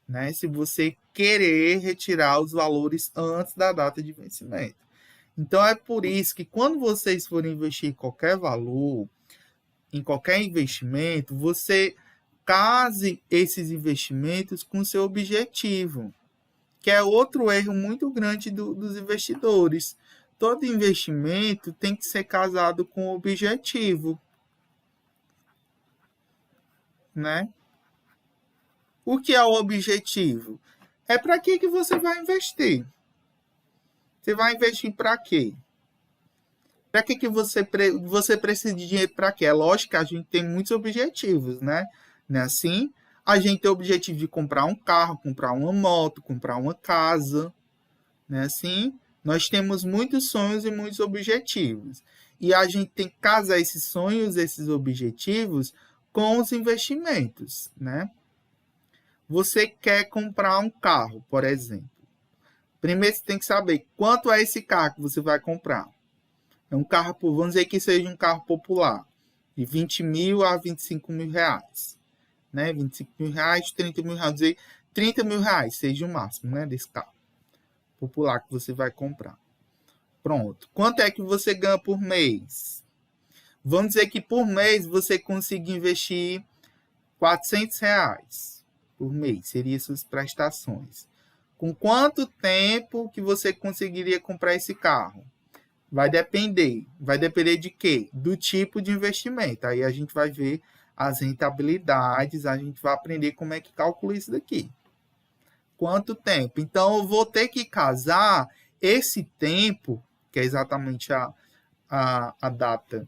né, se você querer retirar os valores antes da data de vencimento. Então, é por isso que quando vocês forem investir em qualquer valor, em qualquer investimento, você case esses investimentos com seu objetivo, que é outro erro muito grande dos investidores. Todo investimento tem que ser casado com o objetivo, né? O que é o objetivo? É para que você vai investir? Você vai investir para quê? Para que você precisa de dinheiro para quê? É lógico que a gente tem muitos objetivos, né? Não é assim? A gente tem o objetivo de comprar um carro, comprar uma moto, comprar uma casa, não é assim? Nós temos muitos sonhos e muitos objetivos. E a gente tem que casar esses sonhos, esses objetivos, com os investimentos, né? Você quer comprar um carro, por exemplo. Primeiro você tem que saber quanto é esse carro que você vai comprar. É um carro, vamos dizer que seja um carro popular, de 20 mil a 25 mil reais. Né? 25 mil reais, 30 mil reais, dizer 30 mil reais seja o máximo, né, desse carro popular que você vai comprar. Pronto. Quanto é que você ganha por mês? Vamos dizer que por mês você consiga investir 400 reais por mês, seriam suas prestações. Com quanto tempo que você conseguiria comprar esse carro? Vai depender. Vai depender de quê? Do tipo de investimento. Aí a gente vai ver as rentabilidades, a gente vai aprender como é que calcula isso daqui. Quanto tempo? Então, eu vou ter que casar esse tempo, que é exatamente a data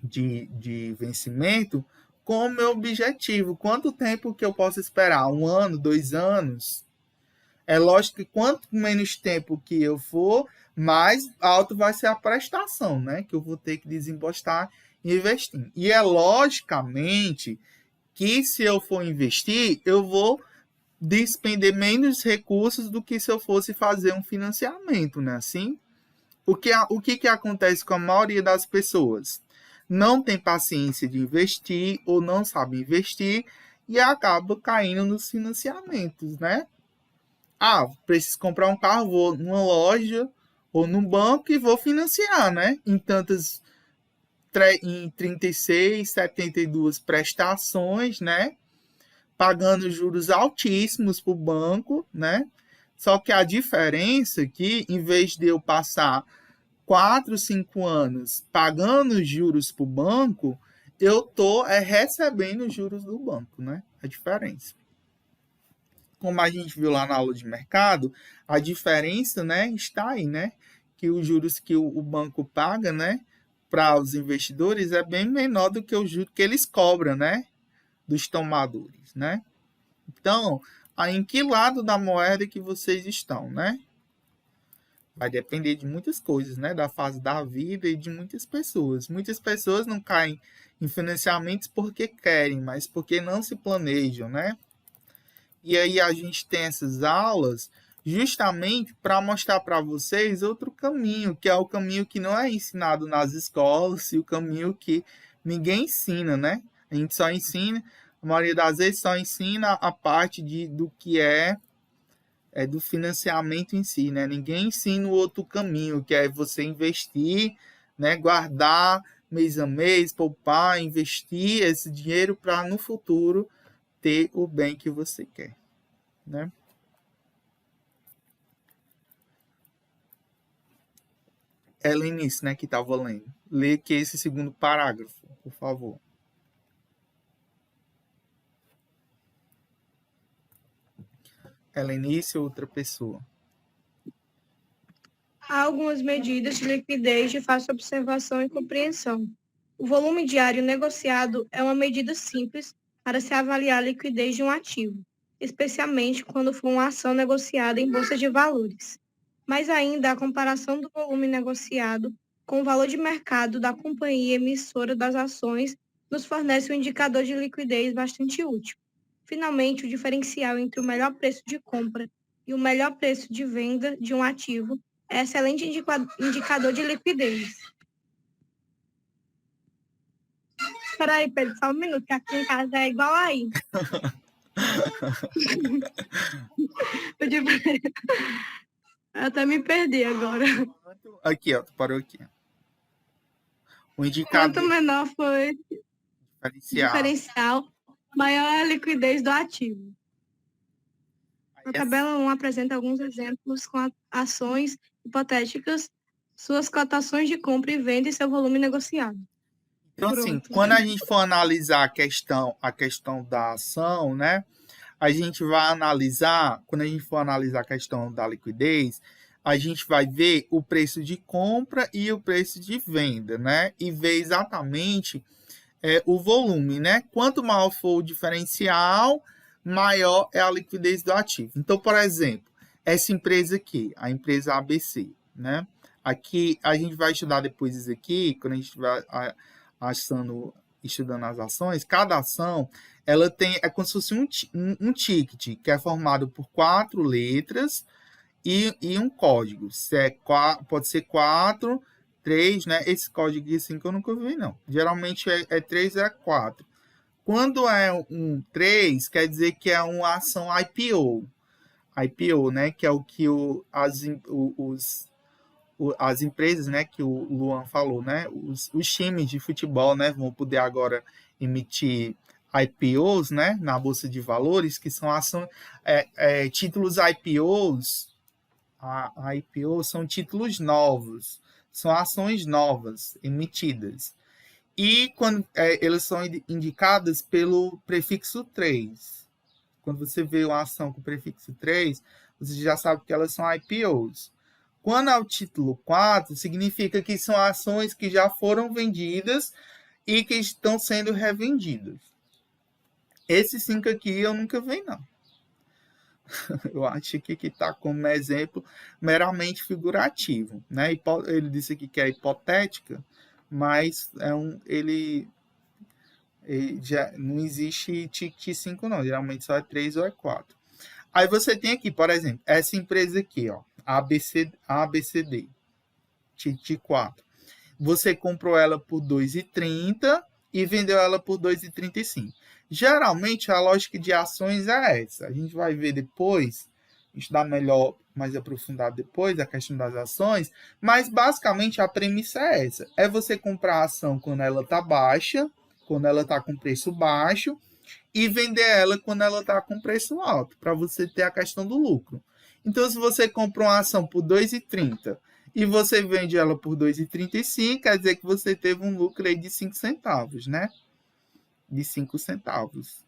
de vencimento, com o meu objetivo. Quanto tempo que eu posso esperar? 1 ano, 2 anos? É lógico que quanto menos tempo que eu for, mais alto vai ser a prestação, né? Que eu vou ter que desembolsar investindo. E é logicamente que se eu for investir, eu vou despender menos recursos do que se eu fosse fazer um financiamento, né? Assim, o que acontece com a maioria das pessoas? Não tem paciência de investir ou não sabe investir e acaba caindo nos financiamentos, né? Preciso comprar um carro, vou numa loja ou num banco e vou financiar, né? Em 36, 72 prestações, né? Pagando juros altíssimos para o banco, né? Só que a diferença é que, em vez de eu passar 4, 5 anos pagando juros para o banco, eu estou recebendo juros do banco, né? A diferença. Como a gente viu lá na aula de mercado, a diferença, né, está aí, né? Que os juros que o banco paga, né, para os investidores é bem menor do que o juro que eles cobram, né, dos tomadores, né? Então, em que lado da moeda que vocês estão, né? Vai depender de muitas coisas, né, da fase da vida e de muitas pessoas. Muitas pessoas não caem em financiamentos porque querem, mas porque não se planejam, né? E aí a gente tem essas aulas justamente para mostrar para vocês outro caminho, que é o caminho que não é ensinado nas escolas e o caminho que ninguém ensina, né? A gente só ensina, a maioria das vezes só ensina a parte do que é do financiamento em si, né? Ninguém ensina o outro caminho, que é você investir, né? Guardar mês a mês, poupar, investir esse dinheiro para no futuro ter o bem que você quer, né? Helenice, né, que estava lendo. Lê aqui esse segundo parágrafo, por favor. Helenice ou outra pessoa? Há algumas medidas de liquidez de fácil observação e compreensão. O volume diário negociado é uma medida simples para se avaliar a liquidez de um ativo, especialmente quando for uma ação negociada em bolsa de valores. Mas ainda a comparação do volume negociado com o valor de mercado da companhia emissora das ações nos fornece um indicador de liquidez bastante útil. Finalmente, o diferencial entre o melhor preço de compra e o melhor preço de venda de um ativo é excelente indicador de liquidez. Espera aí, Pedro, só um minuto, que aqui em casa é igual aí. Eu até me perdi agora. Aqui, ó, tu parou aqui. O indicador Quanto menor foi o diferencial, maior é a liquidez do ativo. A tabela 1 apresenta alguns exemplos com ações hipotéticas, suas cotações de compra e venda e seu volume negociado. Então, assim, quando a gente for analisar a questão da ação, né? A gente vai analisar, quando a gente for analisar a questão da liquidez, a gente vai ver o preço de compra e o preço de venda, né? E ver exatamente o volume, né? Quanto maior for o diferencial, maior é a liquidez do ativo. Então, por exemplo, essa empresa aqui, a empresa ABC, né? Aqui, a gente vai estudar depois isso aqui, quando a gente vai estudando as ações, cada ação, ela é como se fosse um ticket, que é formado por 4 letras e um código. Pode ser 4, 3, né? Esse código assim que eu nunca vi, não. Geralmente é 3 ou é 4. Quando é um 3, quer dizer que é uma ação IPO. IPO, né? Que é o que as empresas, né, que o Luan falou, né, os times de futebol, né, vão poder agora emitir IPOs, né, na bolsa de valores, que são títulos IPOs. IPOs são títulos novos, são ações novas emitidas. E quando elas são indicadas pelo prefixo 3. Quando você vê uma ação com prefixo 3, você já sabe que elas são IPOs. Quando é o título 4, significa que são ações que já foram vendidas e que estão sendo revendidas. Esses 5 aqui eu nunca vi, não. Eu acho que está como exemplo meramente figurativo, né? Ele disse aqui que é hipotética, mas ele já não existe ticket 5, não. Geralmente só é 3 ou é 4. Aí você tem aqui, por exemplo, essa empresa aqui, ó, ABCD, ticket 4. Você comprou ela por 2,30 e vendeu ela por 2,35. Geralmente, a lógica de ações é essa. A gente vai ver depois, estudar melhor, mais aprofundado depois, a questão das ações, mas basicamente a premissa é essa. É você comprar a ação quando ela está baixa, quando ela está com preço baixo, e vender ela quando ela está com preço alto, para você ter a questão do lucro. Então, se você compra uma ação por 2,30 e você vende ela por 2,35, quer dizer que você teve um lucro aí de 5 centavos, né? De 5 centavos.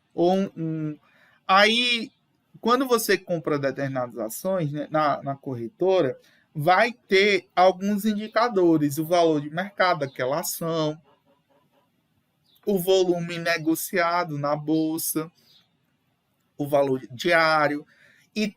Aí, quando você compra determinadas ações, né, na corretora, vai ter alguns indicadores, o valor de mercado daquela ação, o volume negociado na bolsa, o valor diário, e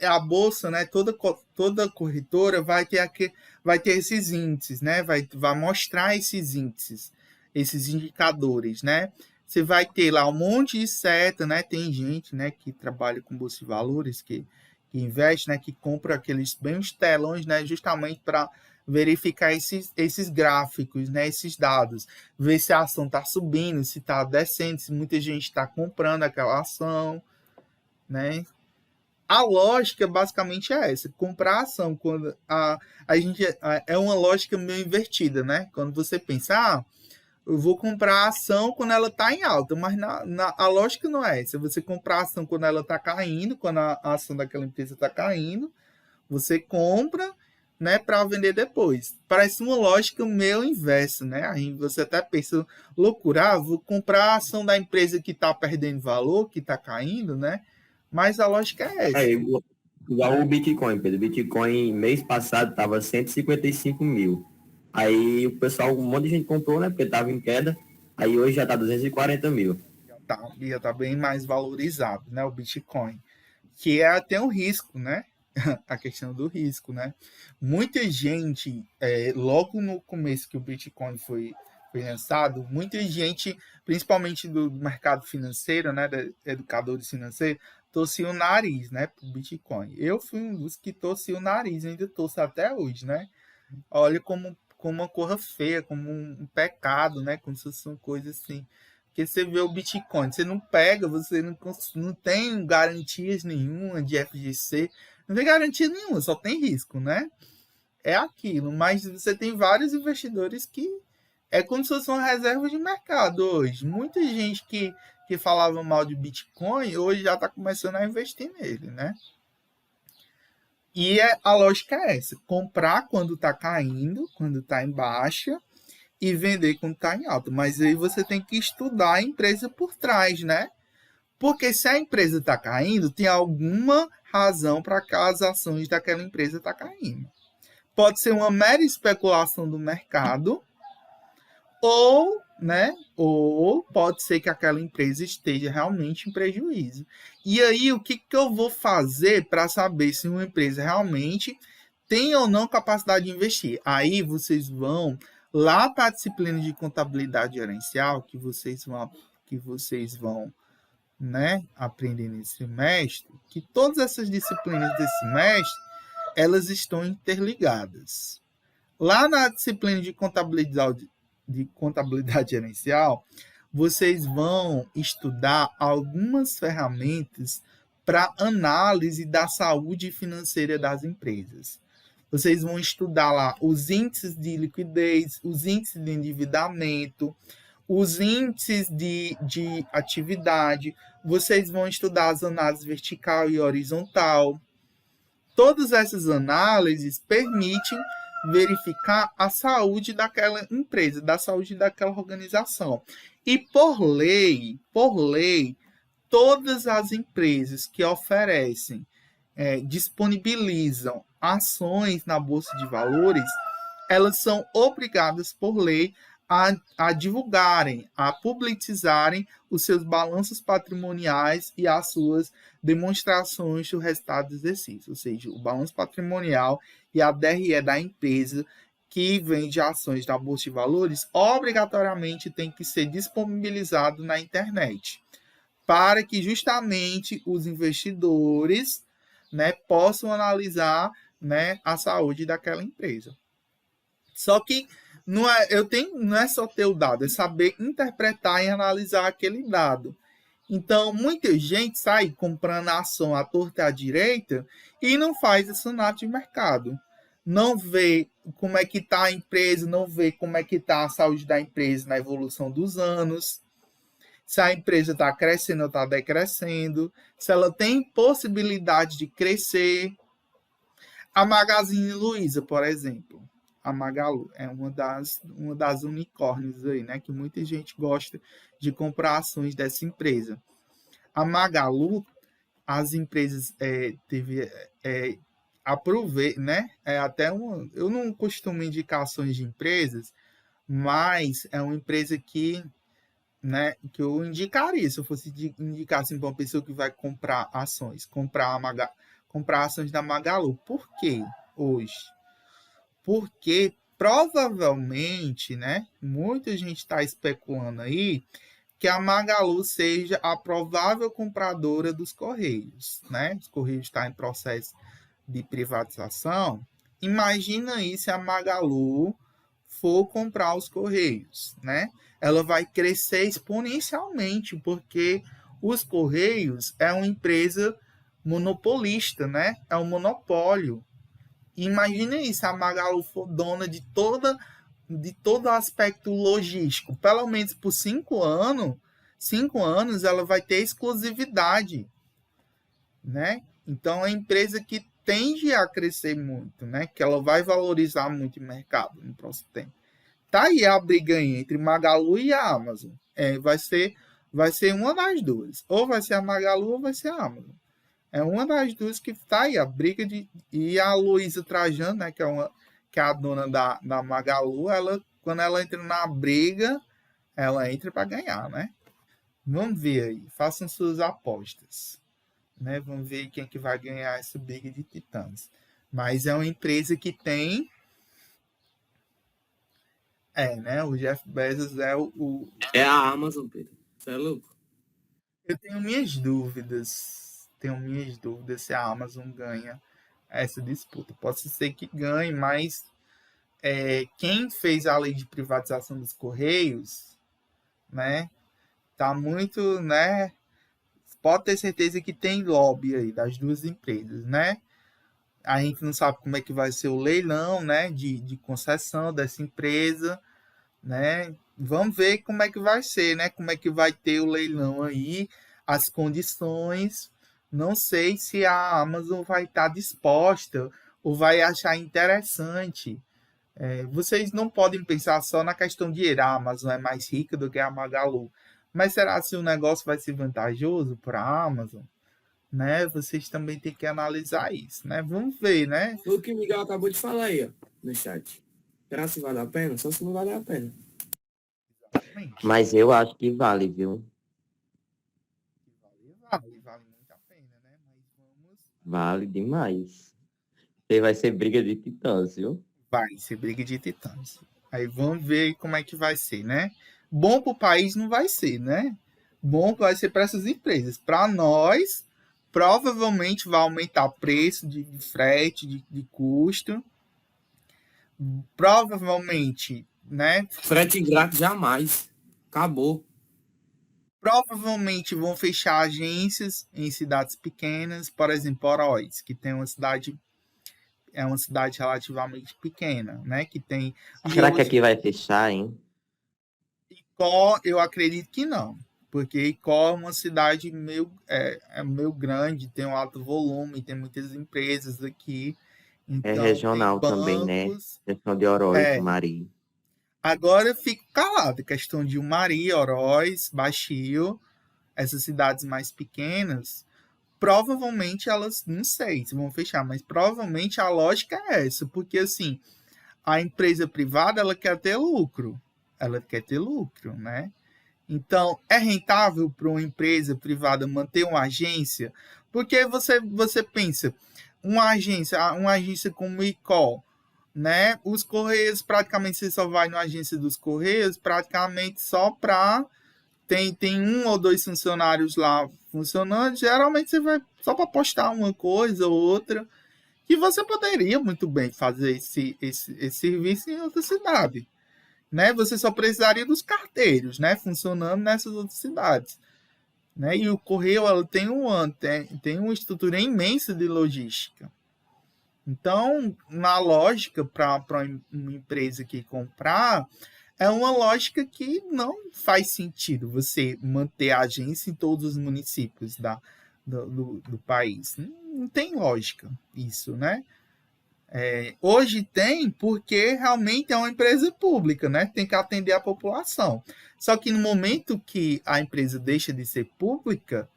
a bolsa, né, toda corretora vai ter esses índices, né, vai mostrar esses índices, esses indicadores, né. Você vai ter lá um monte de seta, né, tem gente, né, que trabalha com bolsa de valores, que investe, né, que compra aqueles bem os telões, né, justamente para verificar esses gráficos, né, esses dados, ver se a ação está subindo, se está descendo, se muita gente está comprando aquela ação, né? A lógica basicamente é essa: comprar ação quando a gente é uma lógica meio invertida, né? Quando você pensa, eu vou comprar a ação quando ela está em alta, mas a lógica não é essa. Você comprar a ação quando ela está caindo, quando a ação daquela empresa está caindo, você compra, né, para vender depois. Parece uma lógica meio inversa, né? Aí você até pensa, loucura, vou comprar a ação da empresa que está perdendo valor, que está caindo, né? Mas a lógica é essa. Igual o Bitcoin, Pedro. O Bitcoin, mês passado, estava 155 mil. Aí o pessoal, um monte de gente comprou, né? Porque estava em queda. Aí hoje já está 240 mil. Já tá bem mais valorizado, né? O Bitcoin. Que é até um risco, né? A questão do risco, né? Muita gente, logo no começo que o Bitcoin foi lançado, muita gente, principalmente do mercado financeiro, né? Educadores financeiros, torcia o nariz, né? Pro Bitcoin. Eu fui um dos que torcia o nariz, ainda torço até hoje, né? Olha como uma coisa feia, como um pecado, né? Como se fosse uma coisa assim. Porque você vê o Bitcoin, você não pega, você não tem garantias nenhuma de FGC, não tem garantia nenhuma, só tem risco, né? É aquilo, mas você tem vários investidores que é como se fosse uma reserva de mercado hoje. Muita gente que falava mal de Bitcoin, hoje já está começando a investir nele, né? E a lógica é essa: comprar quando está caindo, quando está em baixa, e vender quando está em alta. Mas aí você tem que estudar a empresa por trás, né? Porque se a empresa está caindo, tem alguma razão para aquelas ações daquela empresa estar caindo. Pode ser uma mera especulação do mercado, ou, né, ou pode ser que aquela empresa esteja realmente em prejuízo. E aí, o que eu vou fazer para saber se uma empresa realmente tem ou não capacidade de investir? Aí vocês vão lá para a disciplina de contabilidade gerencial, que vocês vão, né, aprender nesse semestre, que todas essas disciplinas desse semestre, elas estão interligadas. Lá na disciplina de contabilidade gerencial, vocês vão estudar algumas ferramentas para análise da saúde financeira das empresas. Vocês vão estudar lá os índices de liquidez, os índices de endividamento, os índices de atividade. Vocês vão estudar as análises vertical e horizontal. Todas essas análises permitem verificar a saúde daquela empresa, da saúde daquela organização. E por lei, todas as empresas que oferecem, disponibilizam ações na Bolsa de Valores, elas são obrigadas por lei a divulgarem, a publicizarem os seus balanços patrimoniais e as suas demonstrações do resultado do exercício, ou seja, o balanço patrimonial e a DRE da empresa que vende ações da Bolsa de Valores obrigatoriamente tem que ser disponibilizado na internet, para que justamente os investidores, né, possam analisar, né, a saúde daquela empresa. Só que não é só ter o dado, é saber interpretar e analisar aquele dado. Então, muita gente sai comprando ação à torta e à direita e não faz essa análise de mercado. Não vê como é que está a empresa, não vê como é que está a saúde da empresa na evolução dos anos, se a empresa está crescendo ou está decrescendo, se ela tem possibilidade de crescer. A Magazine Luiza, por exemplo, a Magalu é uma das unicórnios aí, né, que muita gente gosta de comprar ações dessa empresa. A Magalu, as empresas aproveitam, né? Eu não costumo indicar ações de empresas, mas é uma empresa que, né, que eu indicaria se eu fosse indicar assim, para uma pessoa que vai comprar ações, comprar ações da Magalu. Por quê hoje? Porque provavelmente, né, muita gente está especulando aí que a Magalu seja a provável compradora dos Correios, né? Os Correios estão em processo de privatização Imagina aí se a Magalu for comprar os Correios, né? Ela vai crescer exponencialmente, porque os Correios é uma empresa monopolista, né? É um monopólio. Imagina aí se a Magalu for dona de todo aspecto logístico, pelo menos por 5 anos, 5 anos ela vai ter exclusividade, né? Então é uma empresa que tende a crescer muito, né? Que ela vai valorizar muito o mercado no próximo tempo. Tá aí a briga entre Magalu e a Amazon. Vai ser uma das duas. Ou vai ser a Magalu ou vai ser a Amazon. É uma das duas que tá aí, a briga de. E a Luísa Trajano, né? Que é a dona da Magalu, quando ela entra na briga, ela entra para ganhar, né? Vamos ver aí. Façam suas apostas. Né? Vamos ver quem é que vai ganhar essa briga de titãs. Mas é uma empresa que tem. Né? O Jeff Bezos é o. É a Amazon, Pedro. Você é louco? Eu tenho minhas dúvidas. Se a Amazon ganha essa disputa. Pode ser que ganhe, mas quem fez a lei de privatização dos Correios, né? Tá muito, né? Pode ter certeza que tem lobby aí das duas empresas, né? A gente não sabe como é que vai ser o leilão, né? De concessão dessa empresa, né? Vamos ver como é que vai ser, né? Como é que vai ter o leilão aí, as condições. Não sei se a Amazon vai estar disposta ou vai achar interessante. Vocês não podem pensar só na questão de dinheiro. A Amazon é mais rica do que a Magalu. Mas será que o negócio vai ser vantajoso para a Amazon? Né? Vocês também têm que analisar isso, né? Vamos ver, né? Foi o que o Miguel acabou de falar aí, ó, no chat. Será se vale a pena? Só se não vale a pena. Exatamente. Mas eu acho que vale, viu? Vale muito a pena, né? Mas vamos. Vale demais. Você vai ser briga de titãs, viu? Vai ser briga de titãs. Aí vamos ver como é que vai ser, né? Bom para o país não vai ser, né? Bom vai ser para essas empresas. Para nós, provavelmente vai aumentar o preço de frete, de custo. Provavelmente, né? Frete grátis jamais. Acabou. Provavelmente vão fechar agências em cidades pequenas, por exemplo, Oroz, que tem é uma cidade relativamente pequena, né? Que tem. Será que aqui vai fechar, hein? Icó, eu acredito que não, porque Icó é uma cidade meio grande, tem um alto volume, tem muitas empresas aqui. Então, É regional também, né? Questão de Oroz, Mari. Agora eu fico calado, questão de Umari, Oroz, Baixio, essas cidades mais pequenas, provavelmente elas, não sei se vão fechar, mas provavelmente a lógica é essa, porque assim, a empresa privada, ela quer ter lucro, né? Então, é rentável para uma empresa privada manter uma agência? Porque você pensa, uma agência como o ICOL, né? Os Correios, praticamente, você só vai na agência dos Correios, praticamente só para... Tem um ou dois funcionários lá funcionando, geralmente você vai só para postar uma coisa ou outra, que você poderia muito bem fazer esse serviço em outra cidade, né? Você só precisaria dos carteiros, né? Funcionando nessas outras cidades, né? E o Correio ela tem uma estrutura imensa de logística. Então, na lógica para uma empresa que comprar, é uma lógica que não faz sentido você manter a agência em todos os municípios do país. Não tem lógica isso, né? Hoje tem porque realmente é uma empresa pública, né? Tem que atender a população. Só que no momento que a empresa deixa de ser pública,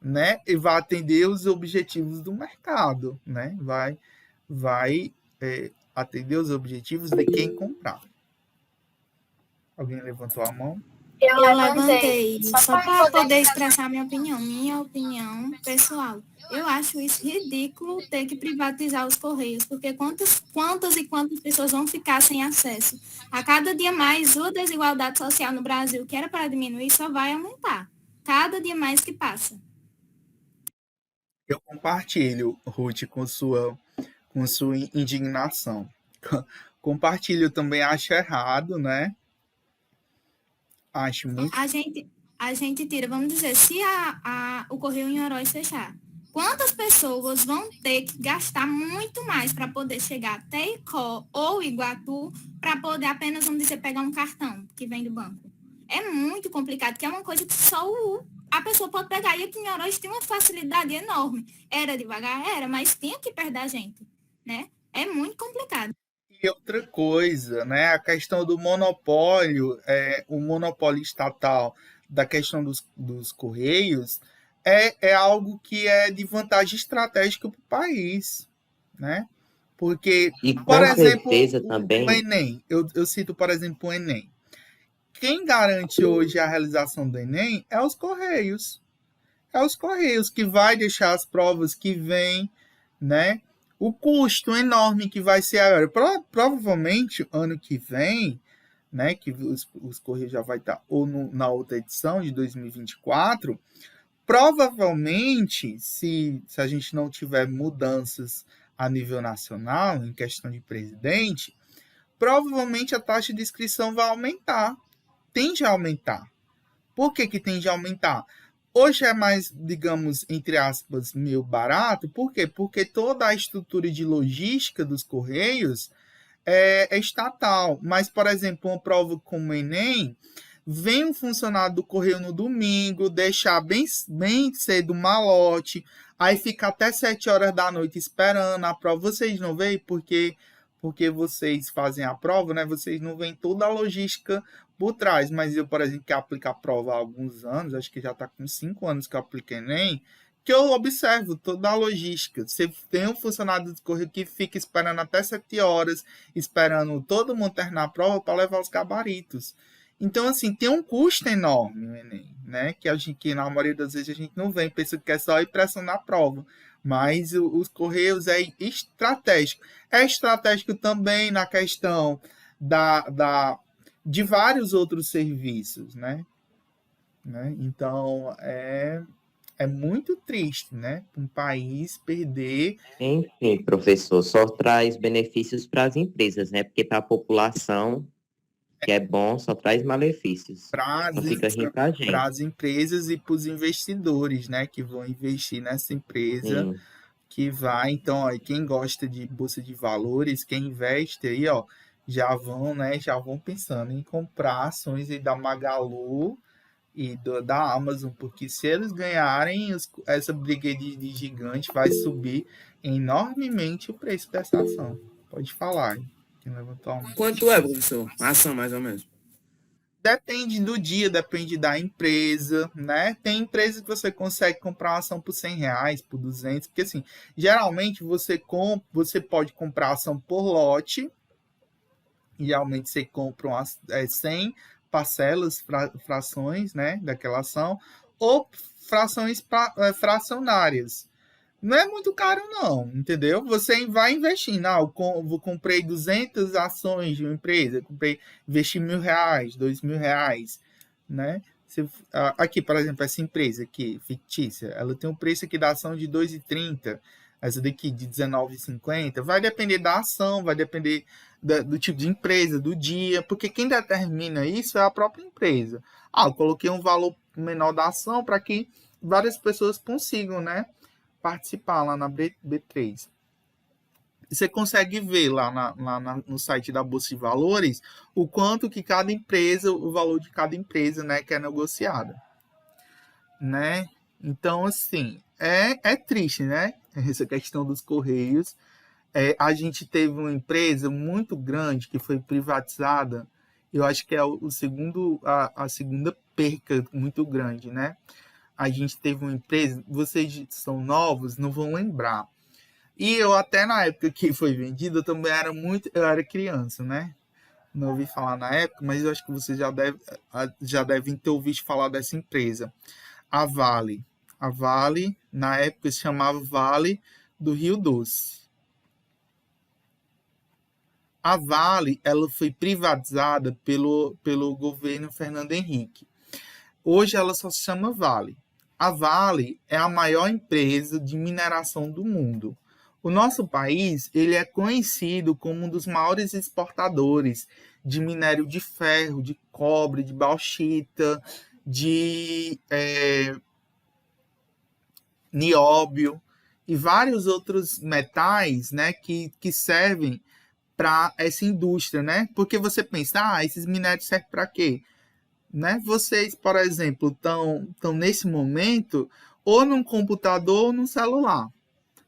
né, e vai atender os objetivos do mercado, né? Vai atender os objetivos de quem comprar. Alguém levantou a mão? Eu levantei só para poder expressar minha opinião pessoal. Eu acho isso ridículo ter que privatizar os Correios, porque quantas e quantas pessoas vão ficar sem acesso? A cada dia mais, a desigualdade social no Brasil, que era para diminuir, só vai aumentar. Cada dia mais que passa. Eu compartilho, Ruth, com com sua indignação. Compartilho também, acho errado, né? Acho muito. A gente tira, vamos dizer, se o Correio em Oroz fechar, quantas pessoas vão ter que gastar muito mais para poder chegar até Icó ou Iguatu para poder apenas, vamos dizer, pegar um cartão que vem do banco? É muito complicado, que é uma coisa que só a pessoa pode pegar. E aqui em Oroz tem uma facilidade enorme. Era devagar? Era, mas tinha que perder a gente, né? É muito complicado. E outra coisa, né? A questão do monopólio, o monopólio estatal da questão dos Correios é algo que é de vantagem estratégica para o país, né? Porque, E por com exemplo, certeza o também, Enem, eu cito, por exemplo, o Enem. Quem garante hoje a realização do Enem é os Correios. É os Correios que vai deixar as provas que vêm, né? O custo enorme que vai ser agora. Provavelmente, ano que vem, né? Que os Correios já vai estar ou na outra edição de 2024. Provavelmente, se a gente não tiver mudanças a nível nacional, em questão de presidente, provavelmente a taxa de inscrição vai aumentar. Tende a aumentar. Por que tende a aumentar? Hoje é mais, digamos, entre aspas, meio barato. Por quê? Porque toda a estrutura de logística dos Correios é estatal. Mas, por exemplo, uma prova como o Enem, vem um funcionário do Correio no domingo, deixar bem cedo o malote, aí fica até 7 horas da noite esperando a prova. Vocês não veem porque vocês fazem a prova, né? Vocês não veem toda a logística por trás. Mas eu, por exemplo, que aplico a prova há alguns anos, acho que já está com 5 anos que eu aplico Enem, que eu observo toda a logística. Você tem um funcionário do Correio que fica esperando até 7 horas, esperando todo mundo terminar a prova para levar os gabaritos. Então, assim, tem um custo enorme o Enem, né? Que na maioria das vezes a gente não vê, pensa que é só a impressão na prova. Mas os Correios é estratégico. É estratégico também na questão de vários outros serviços, né? Então, é muito triste, né? Um país perder... enfim, professor, só traz benefícios para as empresas, né? Porque para a população, que é bom, só traz malefícios. Só fica rindo para a para gente. as empresas e para os investidores, né? Que vão investir nessa empresa. Sim. Que vai, então, ó, quem gosta de bolsa de valores, quem investe aí, ó, já vão pensando em comprar ações aí da Magalu e da Amazon, porque se eles ganharem, essa briga de gigante vai subir enormemente o preço dessa ação. Pode falar, quem levantou a mão. Quanto é, professor? A ação, mais ou menos. Depende do dia, depende da empresa, né? Tem empresas que você consegue comprar uma ação por R$100, por 200, porque assim, geralmente você pode comprar ação por lote, geralmente você compra 100 parcelas, frações, né, daquela ação, ou frações fracionárias. Não é muito caro, não, entendeu? Você vai investindo. Eu comprei 200 ações de uma empresa, investi R$1.000, R$2.000, né? Aqui, por exemplo, essa empresa aqui, fictícia, ela tem um preço aqui da ação de R$2,30, essa daqui de R$19,50. Vai depender da ação, vai depender do tipo de empresa, do dia, porque quem determina isso é a própria empresa. Eu coloquei um valor menor da ação para que várias pessoas consigam, né, participar lá na B3. Você consegue ver lá no site da Bolsa de Valores o quanto que cada empresa, o valor de cada empresa, né, que é negociada, né? Então, assim, é triste, né? Essa questão dos Correios. A gente teve uma empresa muito grande que foi privatizada. Eu acho que é a segunda perca muito grande, né? A gente teve uma empresa, vocês são novos, não vão lembrar. E eu até na época que foi vendida, eu também eu era criança, né? Não ouvi falar na época, mas eu acho que vocês já devem ter ouvido falar dessa empresa. A Vale. A Vale, na época, se chamava Vale do Rio Doce. A Vale, ela foi privatizada pelo governo Fernando Henrique. Hoje ela só se chama Vale. A Vale é a maior empresa de mineração do mundo. O nosso país, ele é conhecido como um dos maiores exportadores de minério de ferro, de cobre, de bauxita, de nióbio e vários outros metais, né, que servem para essa indústria, né? Porque você pensa, esses minérios servem para quê? Né? Vocês, por exemplo, estão nesse momento ou num computador ou num celular.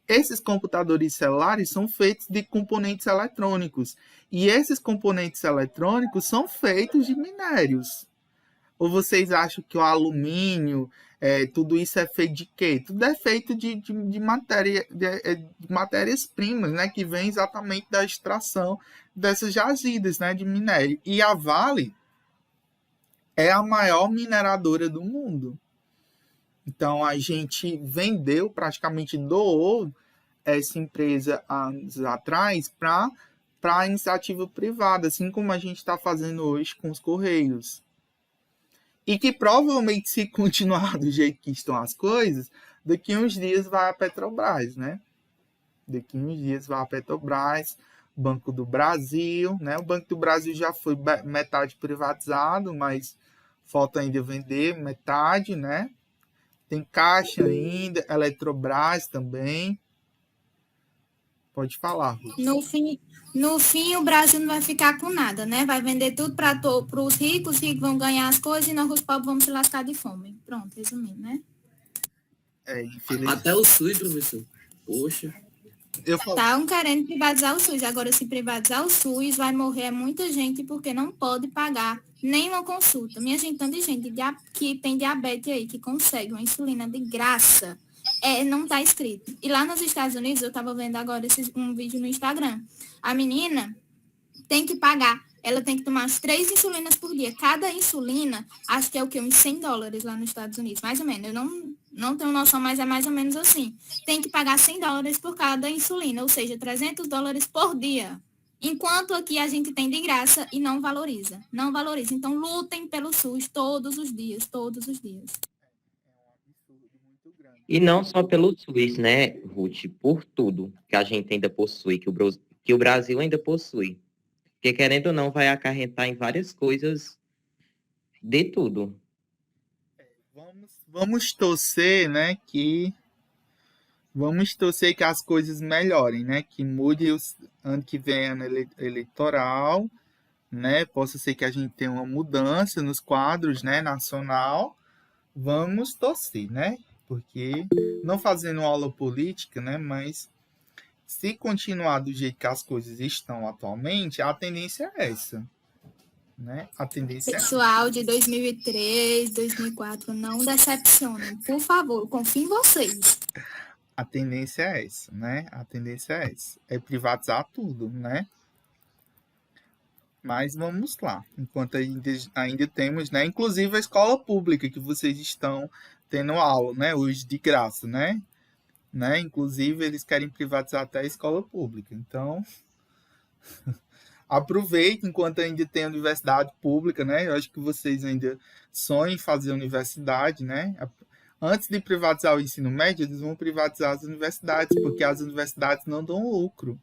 Esses computadores celulares são feitos de componentes eletrônicos. E esses componentes eletrônicos são feitos de minérios. Ou vocês acham que o alumínio, tudo isso é feito de quê? Tudo é feito de matérias-primas, né? Que vem exatamente da extração dessas jazidas, né? De minério. E a Vale é a maior mineradora do mundo. Então, a gente vendeu, praticamente doou essa empresa anos atrás para a iniciativa privada, assim como a gente está fazendo hoje com os Correios. E que provavelmente, se continuar do jeito que estão as coisas, daqui a uns dias vai a Petrobras, né? Daqui a uns dias vai a Petrobras, Banco do Brasil, né? O Banco do Brasil já foi metade privatizado, mas falta ainda vender metade, né? Tem Caixa ainda, Eletrobras também. Pode falar, Ruth. No fim, o Brasil não vai ficar com nada, né? Vai vender tudo para os ricos vão ganhar as coisas e nós, os pobres, vamos se lascar de fome. Pronto, resumindo, né? Até o SUS, professor. Poxa. Estão querendo privatizar o SUS. Agora, se privatizar o SUS, vai morrer muita gente porque não pode pagar nenhuma consulta. Minha gente, tanta gente que tem diabetes aí, que consegue uma insulina de graça, não está escrito. E lá nos Estados Unidos, eu estava vendo agora um vídeo no Instagram. A menina tem que pagar. Ela tem que tomar as 3 insulinas por dia. Cada insulina, acho que é o quê? Uns $100 lá nos Estados Unidos. Mais ou menos. Eu não tenho noção, mas é mais ou menos assim. Tem que pagar $100 por cada insulina, ou seja, $300 por dia. Enquanto aqui a gente tem de graça e não valoriza. Não valoriza. Então, lutem pelo SUS todos os dias, todos os dias. E não só pelo SUS, né, Ruth? Por tudo que a gente ainda possui, que o Brasil ainda possui. Porque, querendo ou não, vai acarretar em várias coisas de tudo. Vamos torcer, né, Vamos torcer que as coisas melhorem, né? Que mude ano que vem, ano eleitoral, né? Possa ser que a gente tenha uma mudança nos quadros, né, nacional. Vamos torcer, né? Porque, não fazendo aula política, né? Mas se continuar do jeito que as coisas estão atualmente, a tendência é essa. Né? A tendência Pessoal de 2003, 2004, não decepcionem. Por favor, confio em vocês. A tendência é essa, né? A tendência é essa. É privatizar tudo, né? Mas vamos lá. Enquanto ainda temos, né? Inclusive a escola pública que vocês estão tendo aula, né? Hoje de graça, né? Inclusive eles querem privatizar até a escola pública. Então, aproveite enquanto ainda tem universidade pública, né? Eu acho que vocês ainda sonham em fazer universidade, né? Antes de privatizar o ensino médio, eles vão privatizar as universidades, porque as universidades não dão lucro.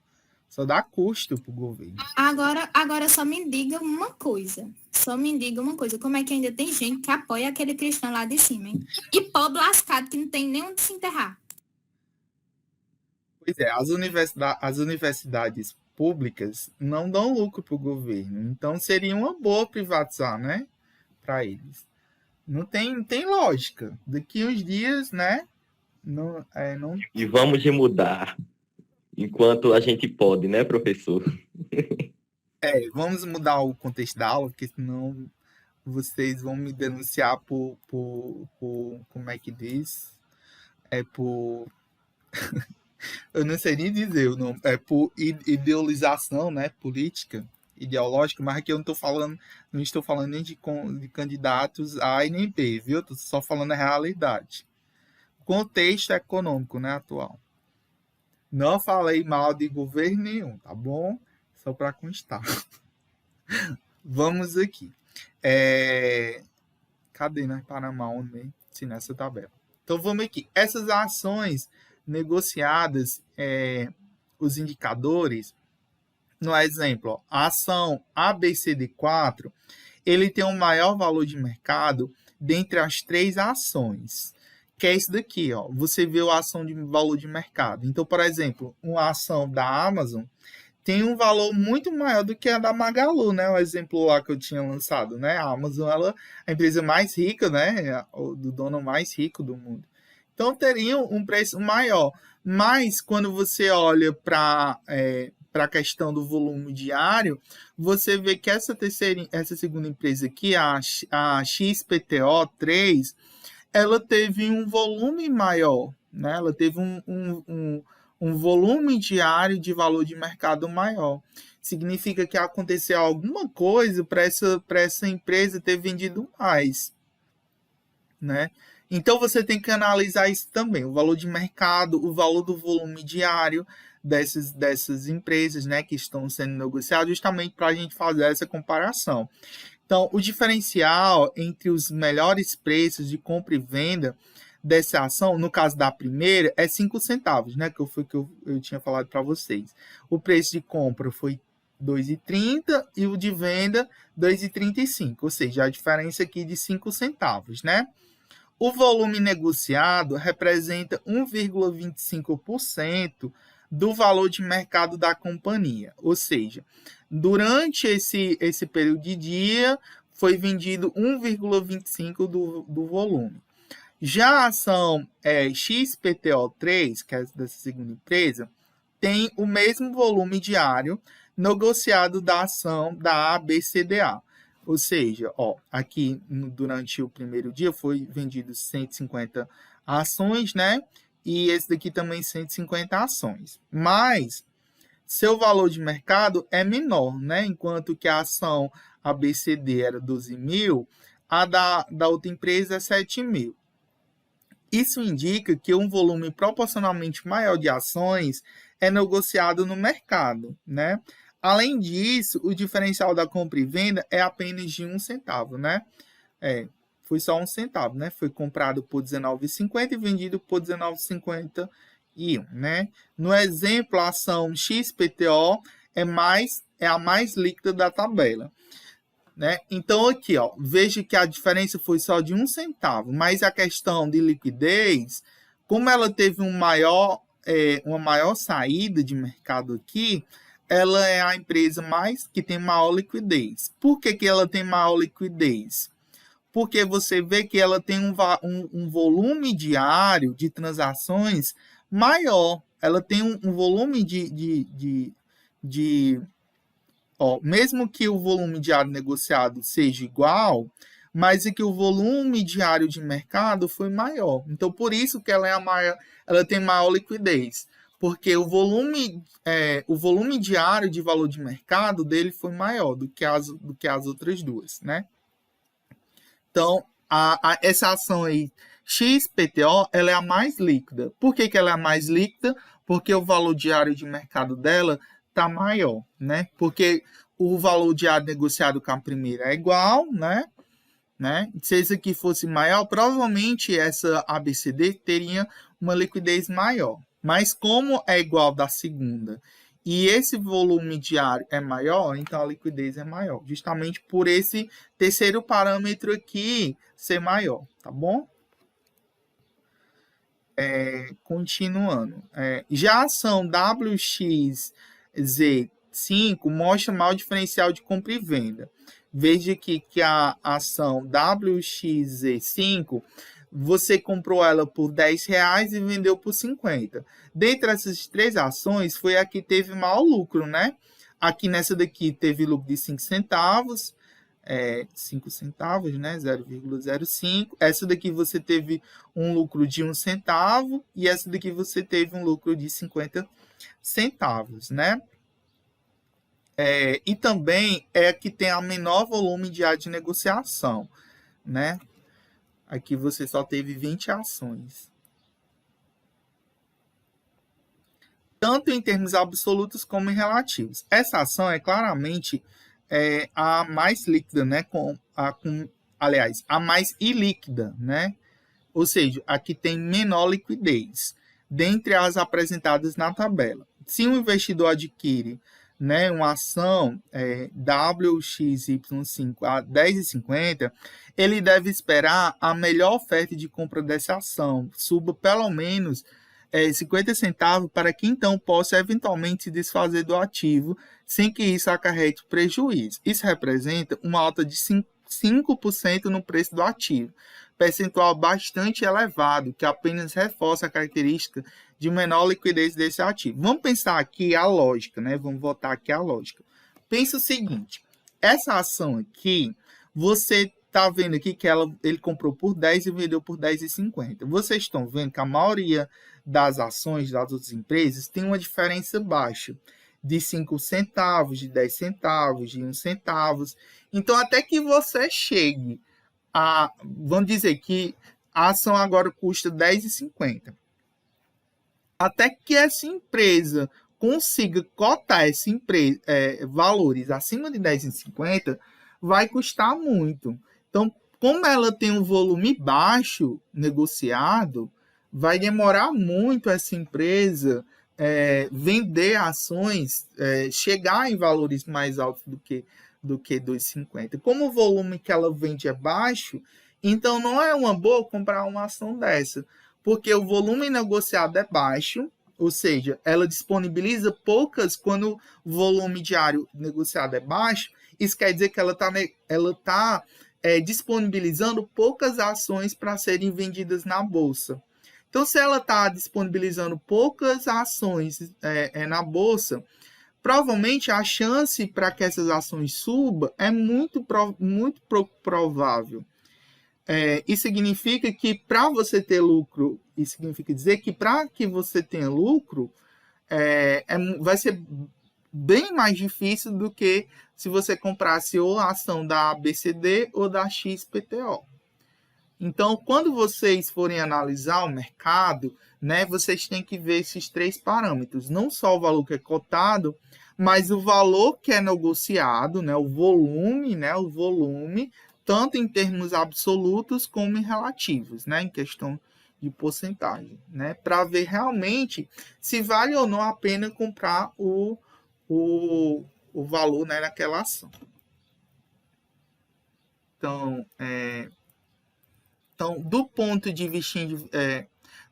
Só dá custo para o governo. Agora só me diga uma coisa. Como é que ainda tem gente que apoia aquele cristão lá de cima, hein? E pobre lascado que não tem nem onde se enterrar. Pois é, as universidades públicas não dão lucro para o governo. Então, seria uma boa privatizar, né? Para eles. Não tem lógica. Daqui uns dias, né? Não. E vamos mudar enquanto a gente pode, né, professor? Vamos mudar o contexto da aula, porque senão vocês vão me denunciar por como é que diz? Eu não sei nem dizer o nome. É por idealização, né, política. Ideológica, mas aqui eu não estou falando nem de candidatos A e nem B, viu? Estou só falando a realidade. Contexto econômico, né, atual. Não falei mal de governo nenhum, tá bom? Só para constar. Vamos aqui. Cadê, né? Panamá, onde? Sim, nessa tabela. Então, vamos aqui. Essas ações negociadas os indicadores, no exemplo, ó, a ação ABCD4, ele tem um maior valor de mercado dentre as 3 ações, que é isso daqui, ó. Você vê a ação de valor de mercado. Então, por exemplo, uma ação da Amazon tem um valor muito maior do que a da Magalu, né? O exemplo lá que eu tinha lançado, né? A Amazon, ela é a empresa mais rica, né? Do dono mais rico do mundo. Então, teria um preço maior. Mas, quando você olha para a questão do volume diário, você vê que essa segunda empresa aqui, a XPTO3, ela teve um volume maior, né? Ela teve um volume diário de valor de mercado maior. Significa que aconteceu alguma coisa para essa empresa ter vendido mais, né? Então, você tem que analisar isso também, o valor de mercado, o valor do volume diário dessas empresas, né, que estão sendo negociadas, justamente para a gente fazer essa comparação. Então, o diferencial entre os melhores preços de compra e venda dessa ação, no caso da primeira, é 5 centavos, né, que eu tinha falado para vocês. O preço de compra foi 2,30 e o de venda 2,35, ou seja, a diferença aqui de 5 centavos, né? O volume negociado representa 1,25% do valor de mercado da companhia. Ou seja, durante esse período de dia, foi vendido 1,25% do volume. Já a ação XPTO3, que é dessa segunda empresa, tem o mesmo volume diário negociado da ação da ABCDA. Ou seja, ó, aqui durante o primeiro dia foi vendido 150 ações, né? E esse daqui também 150 ações. Mas seu valor de mercado é menor, né? Enquanto que a ação ABCD era 12 mil, a da outra empresa é 7 mil. Isso indica que um volume proporcionalmente maior de ações é negociado no mercado, né? Além disso, o diferencial da compra e venda é apenas de 1 centavo, né? Foi só 1 centavo, né? Foi comprado por R$19,50 e vendido por R$19,51, né? No exemplo, a ação XPTO é a mais líquida da tabela, né? Então, aqui, ó, veja que a diferença foi só de 1 centavo, mas a questão de liquidez, como ela teve uma maior saída de mercado aqui, ela é a empresa que tem maior liquidez. Por que ela tem maior liquidez? Porque você vê que ela tem um volume diário de transações maior. Ela tem um volume mesmo que o volume diário negociado seja igual, mas é que o volume diário de mercado foi maior. Então, por isso que ela tem maior liquidez. Porque o volume diário de valor de mercado dele foi maior do que as outras duas, né? Então, essa ação aí, XPTO, ela é a mais líquida. Por que ela é a mais líquida? Porque o valor diário de mercado dela está maior, né? Porque o valor diário negociado com a primeira é igual, né? Se esse aqui fosse maior, provavelmente essa ABCD teria uma liquidez maior. Mas como é igual da segunda e esse volume diário é maior, então a liquidez é maior. Justamente por esse terceiro parâmetro aqui ser maior, tá bom? Continuando. Já a ação WXZ5 mostra maior diferencial de compra e venda. Veja aqui que a ação WXZ5, você comprou ela por R$10 e vendeu por 50. Dentre essas 3 ações, foi a que teve maior lucro, né? Aqui nessa daqui teve lucro de 5 centavos, 5 centavos, né? 0,05. Essa daqui você teve um lucro de 1 centavo e essa daqui você teve um lucro de 50 centavos, né? E também é a que tem a menor volume diário de negociação, né? Aqui você só teve 20 ações. Tanto em termos absolutos como em relativos. Essa ação é claramente a mais líquida, né? Aliás, a mais ilíquida, né? Ou seja, a que tem menor liquidez, dentre as apresentadas na tabela. se um investidor adquire, né, uma ação WXY5 a 10,50, ele deve esperar a melhor oferta de compra dessa ação, suba pelo menos 50 centavos, para que então possa eventualmente se desfazer do ativo sem que isso acarrete prejuízo. Isso representa uma alta de 5% no preço do ativo, percentual bastante elevado, que apenas reforça a característica de menor liquidez desse ativo. Vamos pensar aqui a lógica, né? Vamos voltar aqui à lógica. Pensa o seguinte, essa ação aqui, você está vendo aqui que ele comprou por 10 e vendeu por 10,50. Vocês estão vendo que a maioria das ações das outras empresas tem uma diferença baixa, de 5 centavos, de 10 centavos, de 1 centavo. Então, até que você chegue a, vamos dizer que a ação agora custa 10,50. Até que essa empresa consiga cotar essa empresa, valores acima de 10,50, vai custar muito. Então, como ela tem um volume baixo negociado, vai demorar muito essa empresa vender ações, chegar em valores mais altos do que 2,50. Como o volume que ela vende é baixo, então não é uma boa comprar uma ação dessa, porque o volume negociado é baixo, ou seja, ela disponibiliza poucas, quando o volume diário negociado é baixo, isso quer dizer que ela está disponibilizando poucas ações para serem vendidas na bolsa. Então, se ela está disponibilizando poucas ações na bolsa, provavelmente a chance para que essas ações subam é muito provável. Isso significa que para você ter lucro, isso significa dizer que para que você tenha lucro, vai ser bem mais difícil do que se você comprasse ou a ação da ABCD ou da XPTO. Então, quando vocês forem analisar o mercado, né, vocês têm que ver esses 3 parâmetros. Não só o valor que é cotado, mas o valor que é negociado, né, o volume, tanto em termos absolutos como em relativos, né, em questão de porcentagem, né, para ver realmente se vale ou não a pena comprar o valor, né, naquela ação. Então, do ponto de vista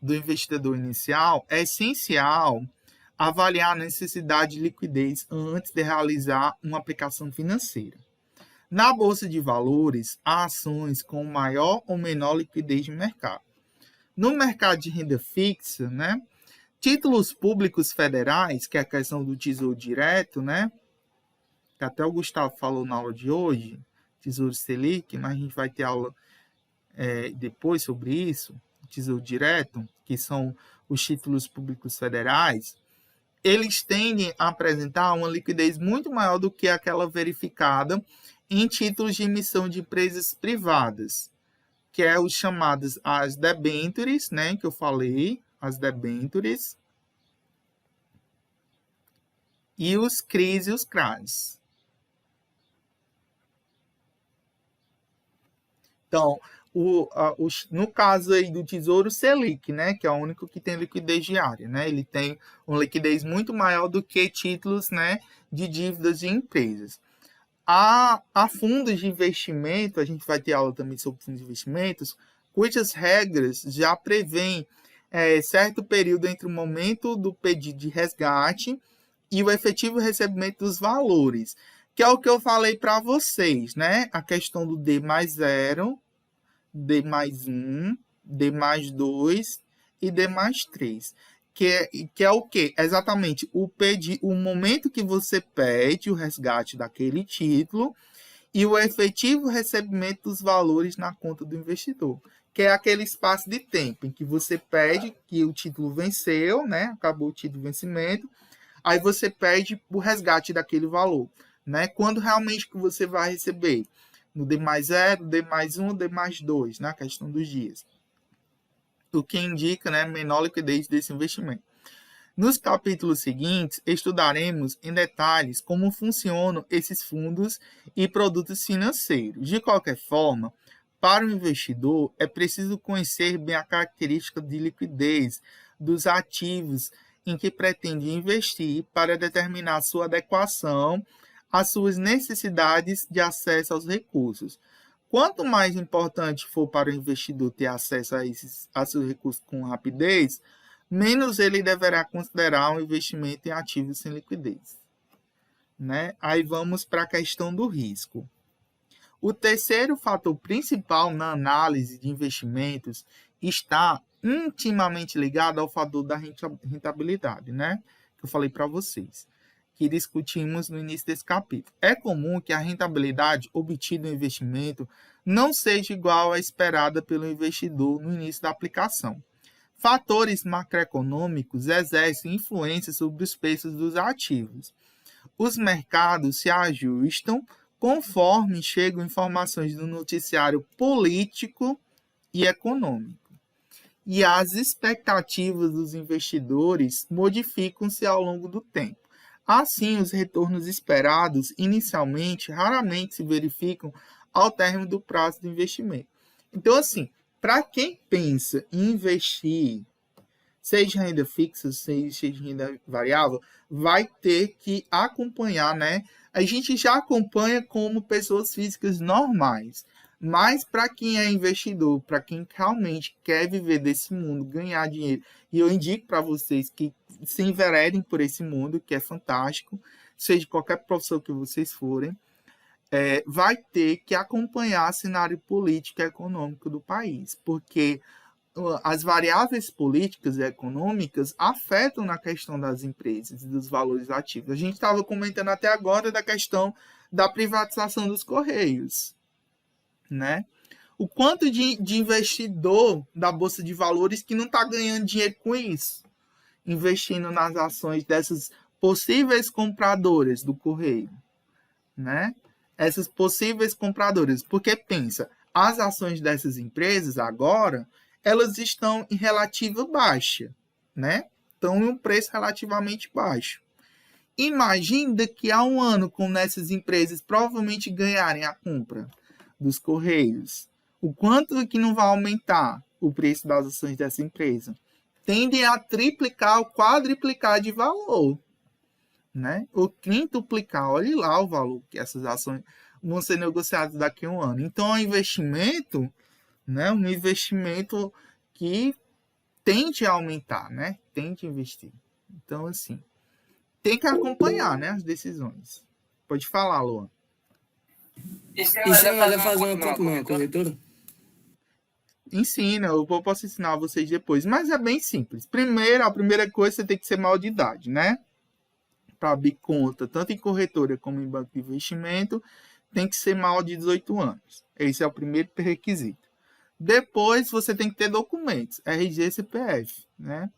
do investidor inicial, é essencial avaliar a necessidade de liquidez antes de realizar uma aplicação financeira. Na Bolsa de Valores, há ações com maior ou menor liquidez de mercado. No mercado de renda fixa, né, títulos públicos federais, que é a questão do Tesouro Direto, né, que até o Gustavo falou na aula de hoje, Tesouro Selic, mas a gente vai ter aula depois sobre isso, Tesouro Direto, que são os títulos públicos federais, eles tendem a apresentar uma liquidez muito maior do que aquela verificada em títulos de emissão de empresas privadas, que é os chamados as debêntures, né, que eu falei, as debêntures, e os CRIs e os CRAs. Então, no caso aí do Tesouro Selic, né, que é o único que tem liquidez diária, né, ele tem uma liquidez muito maior do que títulos, né, de dívidas de empresas. A fundos de investimento, a gente vai ter aula também sobre fundos de investimentos, cujas regras já prevêem certo período entre o momento do pedido de resgate e o efetivo recebimento dos valores, que é o que eu falei para vocês, né, a questão do D mais 0, D mais 1, D mais 2 e D mais 3. Que é o quê? Exatamente o momento que você pede o resgate daquele título e o efetivo recebimento dos valores na conta do investidor, que é aquele espaço de tempo em que você pede que o título venceu, né? Acabou o título de vencimento, aí você pede o resgate daquele valor, né? Quando realmente que você vai receber? No D mais 0, D mais 1, D mais 2, na questão dos dias. O que indica, né, menor liquidez desse investimento. Nos capítulos seguintes, estudaremos em detalhes como funcionam esses fundos e produtos financeiros. De qualquer forma, para o investidor, é preciso conhecer bem a característica de liquidez dos ativos em que pretende investir para determinar sua adequação às suas necessidades de acesso aos recursos. Quanto mais importante for para o investidor ter acesso a seus recursos com rapidez, menos ele deverá considerar um investimento em ativos sem liquidez. Né? Aí vamos para a questão do risco. O terceiro fator principal na análise de investimentos está intimamente ligado ao fator da rentabilidade, né? Que eu falei para vocês, que discutimos no início desse capítulo. É comum que a rentabilidade obtida no investimento não seja igual à esperada pelo investidor no início da aplicação. Fatores macroeconômicos exercem influência sobre os preços dos ativos. Os mercados se ajustam conforme chegam informações do noticiário político e econômico. E as expectativas dos investidores modificam-se ao longo do tempo. Assim, os retornos esperados inicialmente raramente se verificam ao término do prazo do investimento. Então, assim, para quem pensa em investir, seja renda fixa, seja renda variável, vai ter que acompanhar, né? A gente já acompanha como pessoas físicas normais, mas para quem é investidor, para quem realmente quer viver desse mundo, ganhar dinheiro, e eu indico para vocês que se enveredem por esse mundo, que é fantástico, seja qualquer profissão que vocês forem, vai ter que acompanhar o cenário político e econômico do país, porque as variáveis políticas e econômicas afetam na questão das empresas e dos valores ativos. A gente estava comentando até agora da questão da privatização dos Correios, né? O quanto de investidor da Bolsa de Valores que não está ganhando dinheiro com isso, investindo nas ações dessas possíveis compradoras do Correio, né? Essas possíveis compradoras, porque pensa, as ações dessas empresas agora, elas estão em relativa baixa, né? Estão em um preço relativamente baixo. Imagine daqui a um ano, quando essas empresas provavelmente ganharem a compra dos Correios, o quanto que não vai aumentar o preço das ações dessa empresa? Tendem a triplicar ou quadriplicar de valor, né? Ou quintuplicar, olhe lá o valor que essas ações vão ser negociadas daqui a um ano. Então, é um investimento, né? Um investimento que tende a aumentar, né? Tende a investir. Então, assim, tem que acompanhar, né, as decisões. Pode falar, Luan. E se ela fazer uma corretora? Ensina, eu posso ensinar a vocês depois, mas é bem simples. Primeiro, a primeira coisa, você tem que ser maior de idade, né? Para abrir conta, tanto em corretora como em banco de investimento, tem que ser maior de 18 anos. Esse é o primeiro requisito. Depois, você tem que ter documentos, RG, CPF, né?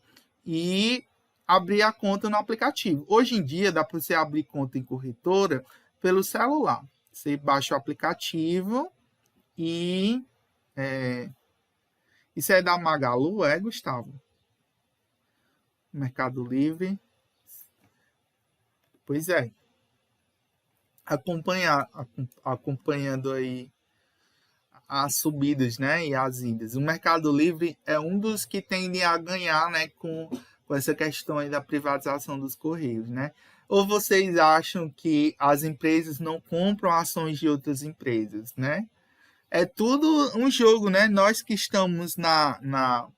E abrir a conta no aplicativo. Hoje em dia, dá para você abrir conta em corretora pelo celular. Você baixa o aplicativo e... Isso é da Magalu, Gustavo? Mercado Livre. Pois é. Acompanhando aí as subidas, né, e as idas. O Mercado Livre é um dos que tendem a ganhar, né, com essa questão aí da privatização dos Correios, né? Ou vocês acham que as empresas não compram ações de outras empresas, né? É tudo um jogo, né? Nós que estamos na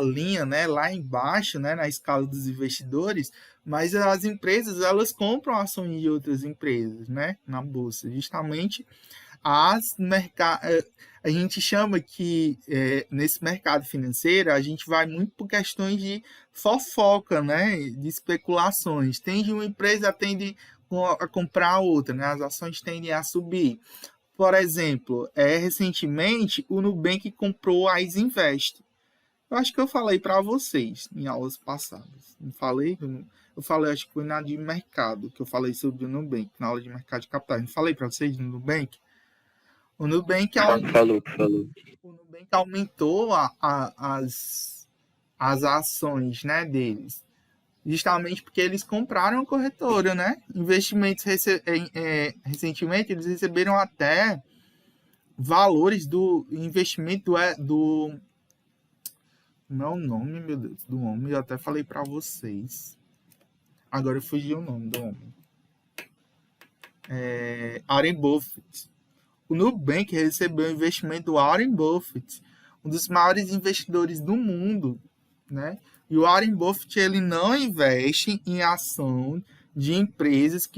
linha, né, lá embaixo, né, na escala dos investidores, mas as empresas, elas compram ações de outras empresas, né, na bolsa. Justamente a gente chama que nesse mercado financeiro a gente vai muito por questões de fofoca, né, de especulações. Tende uma empresa, tende a comprar outra, né, as ações tendem a subir. Por exemplo, recentemente o Nubank comprou a Isinvest. Eu acho que eu falei para vocês em aulas passadas. Não falei? Eu falei, acho que foi na de mercado, que eu falei sobre o Nubank, na aula de mercado de capitais. Não falei para vocês no Nubank? O Nubank falou. O Nubank aumentou as ações, né, deles. Justamente porque eles compraram a corretora, né? Investimentos recentemente, eles receberam até valores do investimento Não é o nome, meu Deus, do homem. Eu até falei para vocês. Agora eu fugi o nome do homem. Warren Buffett. O Nubank recebeu o investimento do Warren Buffett, um dos maiores investidores do mundo, né? E o Warren Buffett, ele não investe em ação de empresas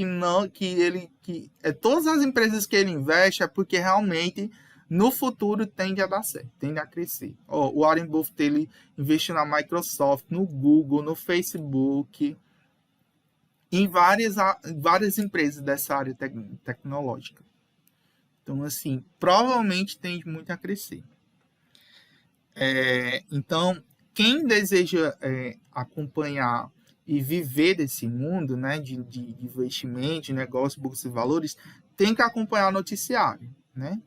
todas as empresas que ele investe é porque realmente no futuro tende a dar certo, tende a crescer. O Warren Buffett, ele investiu na Microsoft, no Google, no Facebook, em várias empresas dessa área tecnológica. Então, assim, provavelmente tende muito a crescer. Então, quem deseja acompanhar e viver desse mundo, né, de investimento, de negócio, bolsa de valores, tem que acompanhar o noticiário, né?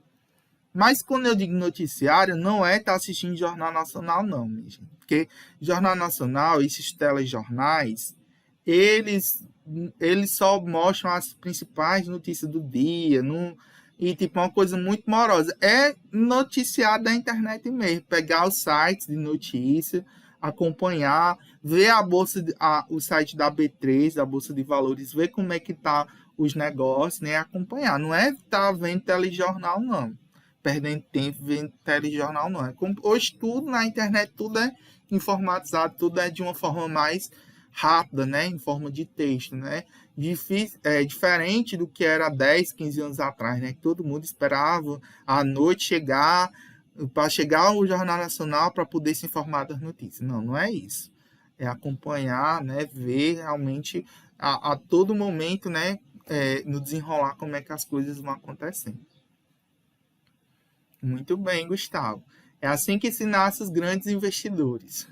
Mas quando eu digo noticiário, não é estar assistindo Jornal Nacional, não, minha gente. Porque Jornal Nacional, esses telejornais, eles só mostram as principais notícias do dia, e tipo uma coisa muito morosa. É noticiário da internet mesmo, pegar os sites de notícia, acompanhar, ver o site da B3, da Bolsa de Valores, ver como é que tá os negócios, né? Acompanhar. Não é estar vendo telejornal, não. Perdendo tempo vendo telejornal, não. Hoje tudo na internet, tudo é informatizado, tudo é de uma forma mais rápida, né? Em forma de texto, né? Diferente do que era 10, 15 anos atrás, né? Que todo mundo esperava a noite chegar, para chegar o Jornal Nacional para poder se informar das notícias. Não é isso. É acompanhar, né? Ver realmente a todo momento, né? No desenrolar como é que as coisas vão acontecendo. Muito bem, Gustavo. É assim que se nascem os grandes investidores.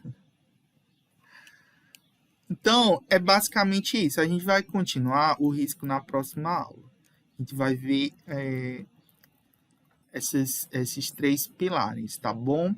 Então, é basicamente isso. A gente vai continuar o risco na próxima aula. A gente vai ver esses 3 pilares, tá bom?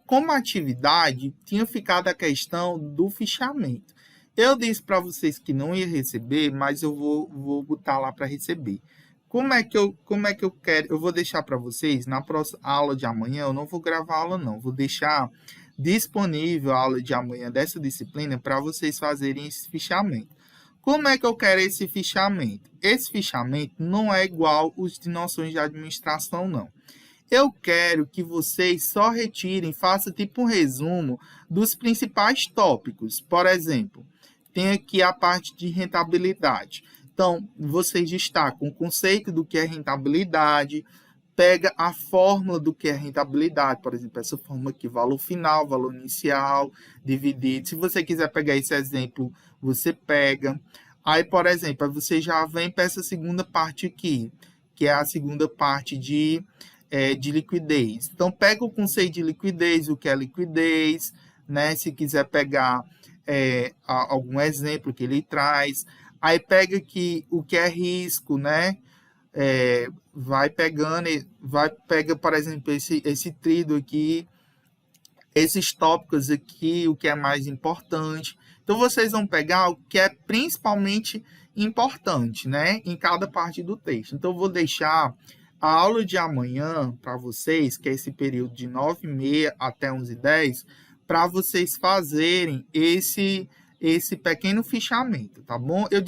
Como atividade, tinha ficado a questão do fichamento. Eu disse para vocês que não ia receber, mas eu vou botar lá para receber. Como é que eu quero? Eu vou deixar para vocês, na próxima aula de amanhã, eu não vou gravar a aula não, vou deixar disponível a aula de amanhã dessa disciplina para vocês fazerem esse fichamento. Como é que eu quero esse fichamento? Esse fichamento não é igual os de noções de administração, não. Eu quero que vocês só retirem, façam tipo um resumo dos principais tópicos. Por exemplo, tem aqui a parte de rentabilidade. Então, vocês destacam o conceito do que é rentabilidade, pega a fórmula do que é rentabilidade, por exemplo, essa fórmula aqui, valor final, valor inicial, dividido. Se você quiser pegar esse exemplo, você pega. Aí, por exemplo, você já vem para essa segunda parte aqui, que é a segunda parte de liquidez. Então, pega o conceito de liquidez, o que é liquidez, né? Se quiser pegar algum exemplo que ele traz. Aí pega aqui o que é risco, né? Vai pega, por exemplo, esse tríduo aqui, esses tópicos aqui, o que é mais importante. Então, vocês vão pegar o que é principalmente importante, né? Em cada parte do texto. Então, eu vou deixar a aula de amanhã para vocês, que é esse período de 9h30 até 11h10, para vocês fazerem esse pequeno fichamento, tá bom? Eu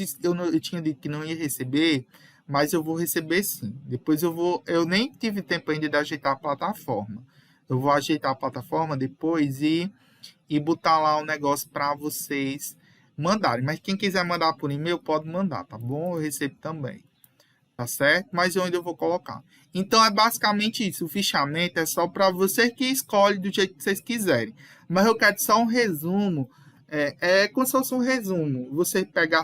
tinha dito que não ia receber, mas eu vou receber sim. Depois eu nem tive tempo ainda de ajeitar a plataforma. Eu vou ajeitar a plataforma depois e botar lá o negócio para vocês mandarem. Mas quem quiser mandar por e-mail, pode mandar, tá bom? Eu recebo também, tá certo? Mas eu ainda vou colocar. Então, é basicamente isso. O fichamento é só para você que escolhe do jeito que vocês quiserem. Mas eu quero só um resumo. É como se fosse um resumo. Você pegar